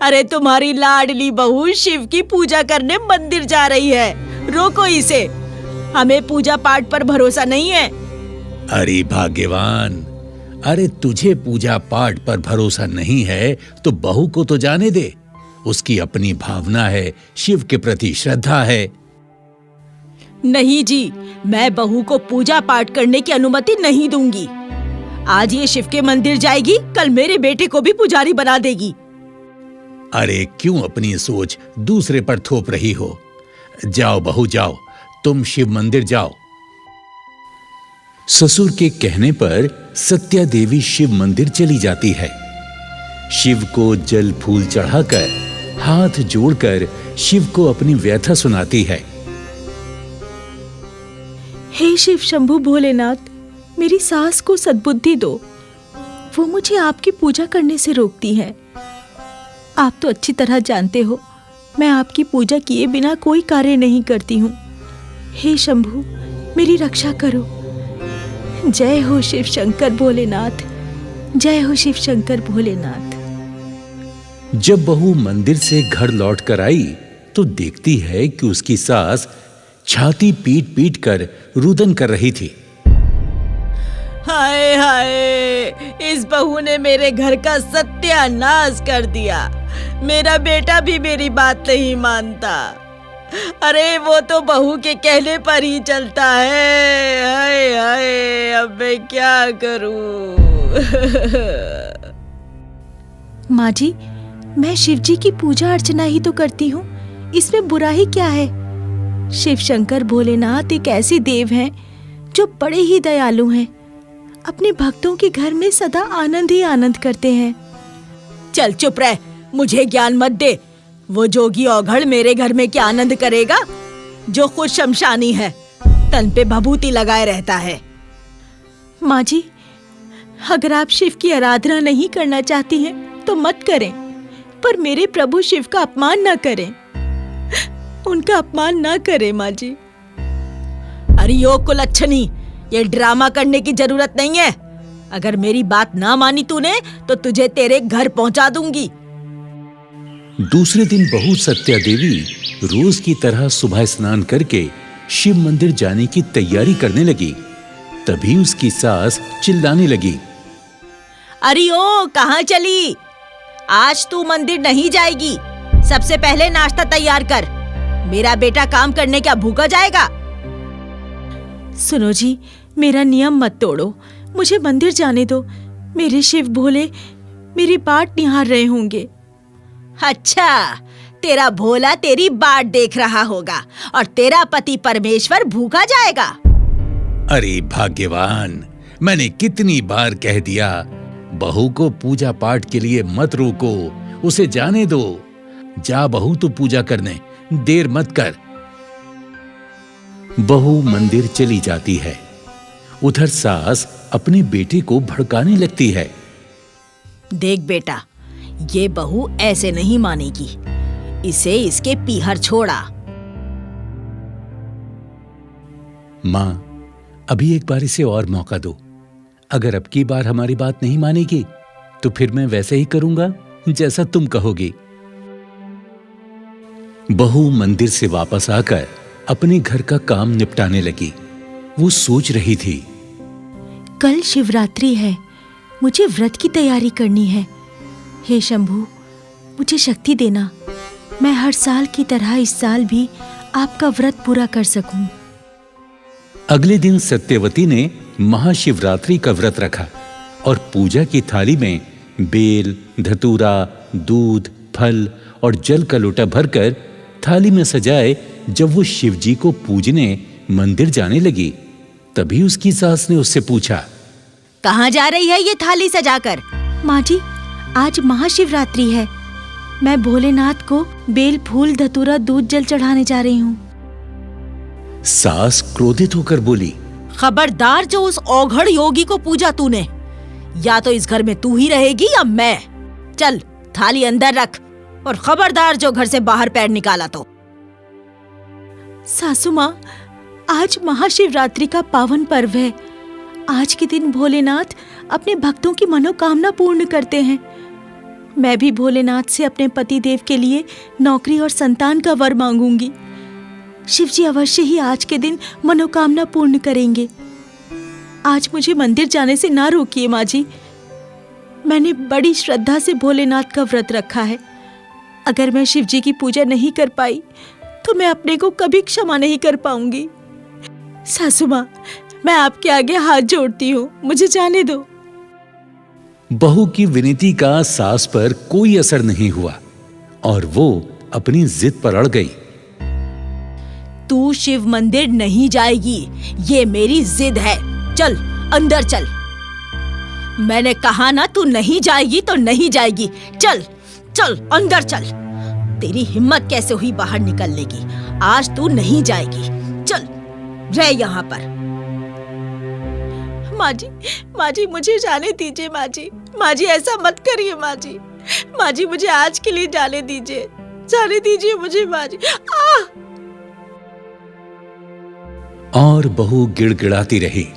अरे तुम्हारी लाडली बहू शिव की पूजा करने मंदिर जा रही है। रोको इसे।
हमें पूजा पाठ पर भरोसा नहीं है।
अरे भाग्यवान, अरे तुझे पूजा पाठ पर भरोसा नहीं है तो बहू को तो जाने दे। उसकी अपनी भावना है, शिव के प्रति श्रद्धा है।
नहीं जी, मैं बहू को पूजा पाठ करने की अनुमति नहीं दूंगी। आज ये शिव के मंदिर जाएगी, कल मेरे बेटे को भी पुजारी बना देगी।
अरे क्यों अपनी सोच दूसरे पर थोप रही हो? जाओ बहू जाओ, तुम शिव मंदिर जाओ। ससुर के कहने पर सत्या देवी शिव मंदिर चली जाती है। शिव को जल फूल चढ़ाकर, हाथ जोड़कर शिव को अपनी व्यथा सुनाती है।
हे शिव शंभु भोलेनाथ, मेरी सास को सद्बुद्धि दो। वो मुझे आपकी पूजा करने से रोकती है। आप तो अच्छी तरह जानते हो, मैं आपकी पूजा किए बिना कोई कार्य नहीं करती हूँ। हे शंभु, मेरी रक्षा करो। जय हो शिव शंकर भोलेनाथ, जय हो शिव शंकर भोलेनाथ।
जब बहू मंदिर से घर लौट कर आई तो देखती है कि उसकी सास छाती पीट पीट कर रुदन कर रही थी।
हाय हाय, इस बहू ने मेरे घर का सत्यानाश कर दिया। मेरा बेटा भी मेरी बात नहीं मानता। अरे वो तो बहू के कहने पर ही चलता है। हाय हाय, अब मैं क्या करूं? माँ जी, मैं शिव जी की पूजा अर्चना ही तो करती हूँ, इसमें बुरा ही क्या है? शिव शंकर भोलेनाथ एक ऐसे देव हैं जो बड़े ही दयालु हैं। अपने भक्तों के घर में सदा आनंद ही आनंद करते हैं। चल चुप रह, मुझे ज्ञान मत दे। वो जोगी औघड़ मेरे घर में क्या आनंद करेगा, जो खुद शमशानी है, तन पे भभूति लगाए रहता है। माँ जी, अगर आप शिव की आराधना नहीं करना चाहती हैं तो मत करें, पर मेरे प्रभु शिव का अपमान न करें। उनका अपमान ना करें माँ जी। अरे यो कुलच्छनी, ये ड्रामा करने की जरूरत नहीं है। अगर मेरी बात ना मानी तूने तो तुझे तेरे घर पहुंचा दूंगी।
दूसरे दिन बहू सत्या देवी रोज की तरह सुबह स्नान करके शिव मंदिर जाने की तैयारी करने लगी। तभी उसकी सास चिल्लाने लगी,
अरे ओ, कहाँ चली? आज तू मंदिर नहीं जाएगी। सबसे पहले नाश्ता तैयार कर। मेरा बेटा काम करने क्या भूखा जाएगा? सुनो जी, मेरा नियम मत तोड़ो, मुझे मंदिर जाने दो। मेरे शिव भोले मेरी बाट निहार रहे होंगे। अच्छा, तेरा भोला तेरी बाट देख रहा होगा और तेरा पति परमेश्वर भूखा जाएगा।
अरे भाग्यवान, मैंने कितनी बार कह दिया, बहू को पूजा पाठ के लिए मत रोको, उसे जाने दो। जा बहू तू पूजा करने, देर मत कर। बहू मंदिर चली जाती है। उधर सास अपने बेटे को भड़काने लगती है।
देख बेटा, ये बहू ऐसे नहीं मानेगी। इसे इसके पीहर छोड़ा।
माँ, अभी एक बार इसे और मौका दो। अगर अब की बार हमारी बात नहीं मानेगी तो फिर मैं वैसे ही करूंगा जैसा तुम कहोगी। बहू मंदिर से वापस आकर अपने घर का काम निपटाने लगी। वो सोच रही थी,
कल शिवरात्रि है, मुझे व्रत की तैयारी करनी है। हे शंभू, मुझे शक्ति देना, मैं हर साल की तरह इस साल भी आपका व्रत पूरा कर सकूं।
अगले दिन सत्यवती ने महाशिवरात्रि का व्रत रखा और पूजा की थाली में बेल, धतूरा, दूध, फल और जल का लोटा भरकर थाली में सजाए जब वो शिव जी को पूजने मंदिर जाने लगी, तभी उसकी सास ने उससे पूछा,
कहाँ जा रही है ये थाली सजाकर? माँ जी, आज महाशिवरात्रि है, मैं भोलेनाथ को बेल, फूल, धतूरा, दूध, जल चढ़ाने जा रही हूँ।
सास क्रोधित होकर बोली,
खबरदार, जो उस औघड़ योगी को पूजा तूने, या तो इस घर में तू ही रहेगी या मैं। चल थाली अंदर रख और खबरदार जो घर से बाहर पैर निकाला तो। सासू माँ, आज महाशिवरात्रि का पावन पर्व है। आज के दिन भोलेनाथ अपने भक्तों की मनोकामना पूर्ण करते हैं। मैं भी भोलेनाथ से अपने पति देव के लिए नौकरी और संतान का वर मांगूंगी। शिवजी अवश्य ही आज के दिन मनोकामना पूर्ण करेंगे। आज मुझे मंदिर जाने से ना रोकिए माँ जी। मैंने बड़ी श्रद्धा से भोलेनाथ का व्रत रखा है। अगर मैं शिवजी की पूजा नहीं कर पाई तो मैं अपने को कभी क्षमा नहीं कर पाऊंगी। सासू माँ, मैं आपके आगे हाथ जोड़ती हूँ, मुझे जाने दो।
बहू की विनती का सास पर कोई असर नहीं हुआ और वो अपनी जिद पर अड़ गई।
तू शिव मंदिर नहीं जाएगी, ये मेरी जिद है। चल अंदर चल। मैंने कहा ना, तू नहीं जाएगी तो नहीं जाएगी। चल चल अंदर चल। तेरी हिम्मत कैसे हुई बाहर निकलने की? आज तू नहीं जाएगी। चल रह यहाँ पर। माँ जी मुझे जाने दीजिए। माँ जी ऐसा मत करिए। माँ जी मुझे आज के लिए जाने दीजिए मुझे माँ जी।
और बहू गिड़गिड़ाती रही।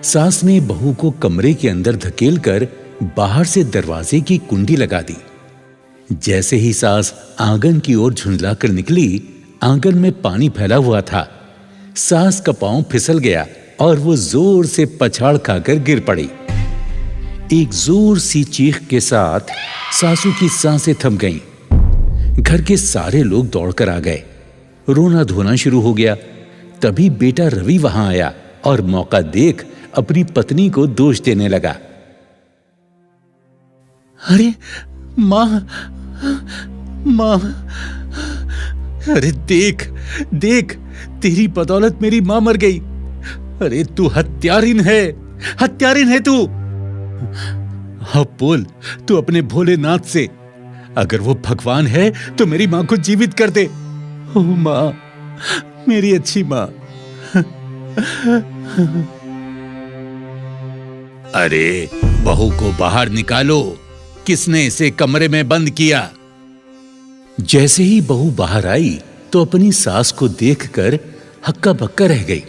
सास ने बहू को कमरे के अंदर धकेलकर बाहर से दरवाजे की कुंडी लगा दी। जैसे ही सास आंगन की ओर झुंझलाकर निकली, आंगन में पानी फैला हुआ था। सास का पांव फिसल गया और वो जोर से पछाड़ खाकर गिर पड़ी। एक जोर सी चीख के साथ सासू की सांसें थम गईं। घर के सारे लोग दौड़कर आ गए। रोना धोना शुरू हो गया। तभी बेटा रवि वहां आया और मौका देख अपनी पत्नी को दोष देने लगा। अरे मां, अरे देख तेरी बदौलत मेरी मां मर गई। अरे तू हत्यारिन है तू। अब बोल तू अपने भोलेनाथ से, अगर वो भगवान है तो मेरी मां को जीवित कर दे। ओ मां, मेरी अच्छी मां। अरे बहू को बाहर निकालो, किसने इसे कमरे में बंद किया? जैसे ही बहू बाहर आई तो अपनी सास को देखकर हक्का बक्का रह गई।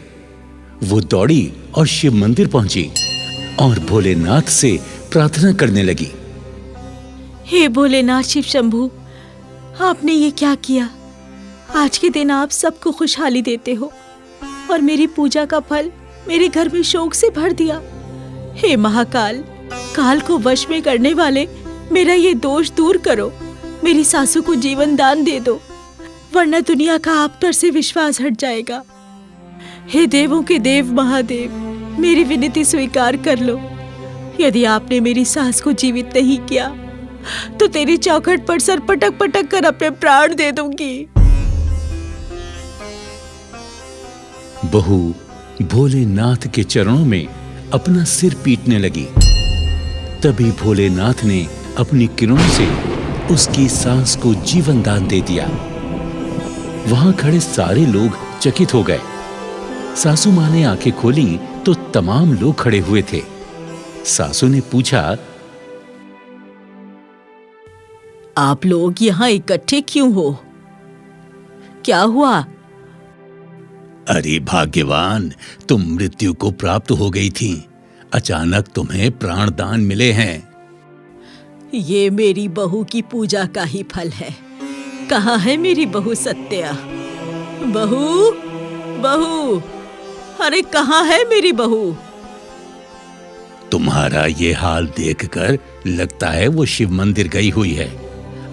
वो दौड़ी और शिव मंदिर पहुंची और भोलेनाथ से प्रार्थना करने लगी।
हे भोलेनाथ शिव शंभू, आपने ये क्या किया? आज के दिन आप सबको खुशहाली देते हो और मेरी पूजा का फल मेरे घर में शोक से भर दिया। हे महाकाल, काल को वश में करने वाले, मेरा ये दोष दूर करो। मेरी सासू को जीवन दान दे दो, वरना दुनिया का आप पर से विश्वास हट जाएगा। हे देवों के देव महादेव, मेरी विनती स्वीकार कर लो। यदि आपने मेरी सास को जीवित नहीं किया तो तेरी चौखट पर सर पटक पटक कर अपने प्राण दे दूंगी।
बहू भोलेनाथ के चरणों में अपना सिर पीटने लगी। तभी भोलेनाथ ने अपनी किरणों से उसकी सांस को जीवन दान दे दिया। वहां खड़े सारे लोग चकित हो गए। सासू मां ने आंखें खोली तो तमाम लोग खड़े हुए थे। सासू ने पूछा,
आप लोग यहाँ इकट्ठे क्यों हो? क्या हुआ?
अरे भाग्यवान, तुम मृत्यु को प्राप्त हो गई थी। अचानक तुम्हें प्राण दान मिले हैं।
ये मेरी बहू की पूजा का ही फल है। कहाँ है मेरी बहू सत्या? बहू, अरे कहाँ है मेरी बहू?
तुम्हारा ये हाल देखकर लगता है वो शिव मंदिर गई हुई है।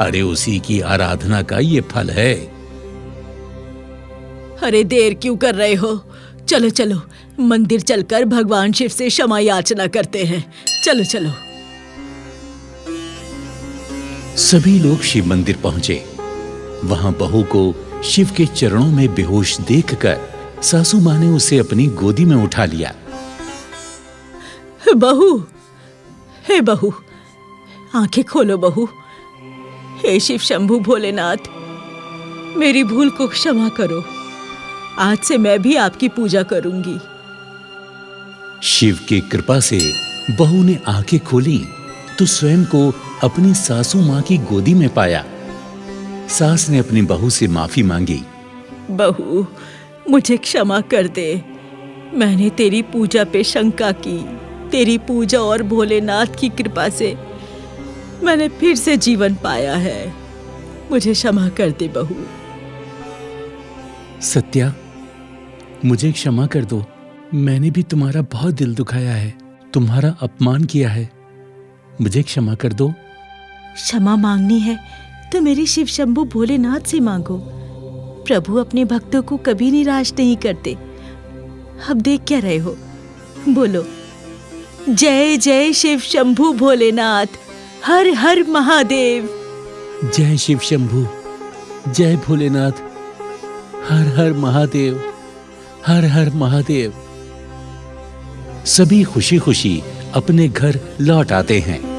अरे उसी की आराधना का ये फल है।
अरे देर क्यों कर रहे हो? चलो चलो मंदिर चलकर भगवान शिव से क्षमा याचना करते हैं। चलो चलो।
सभी लोग शिव मंदिर पहुंचे। वहां बहू को शिव के चरणों में बेहोश देखकर सासू मां ने उसे अपनी गोदी में उठा लिया।
हे बहू, आंखें खोलो बहू। हे शिव शंभू भोलेनाथ, मेरी भूल को क्षमा करो। आज से मैं भी आपकी पूजा करूंगी।
शिव की कृपा से बहू ने आंखें खोली तो स्वयं को अपनी सासू मां की गोदी में पाया। सास ने अपनी बहू से माफी मांगी।
बहू, मुझे क्षमा कर दे। मैंने तेरी पूजा पे शंका की। तेरी पूजा और भोलेनाथ की कृपा से मैंने फिर से जीवन पाया है। मुझे क्षमा कर दे बहू।
सत्या, मुझे क्षमा कर दो। मैंने भी तुम्हारा बहुत दिल दुखाया है, तुम्हारा अपमान किया है। मुझे क्षमा कर दो।
क्षमा मांगनी है तो मेरे शिव शंभू भोलेनाथ से मांगो। प्रभु अपने भक्तों को कभी निराश नहीं करते। अब देख क्या रहे हो, बोलो जय जय शिव शंभू भोलेनाथ, हर हर महादेव।
जय शिव शंभू, जय भोलेनाथ, हर हर महादेव, हर हर महादेव। सभी खुशी खुशी अपने घर लौट आते हैं।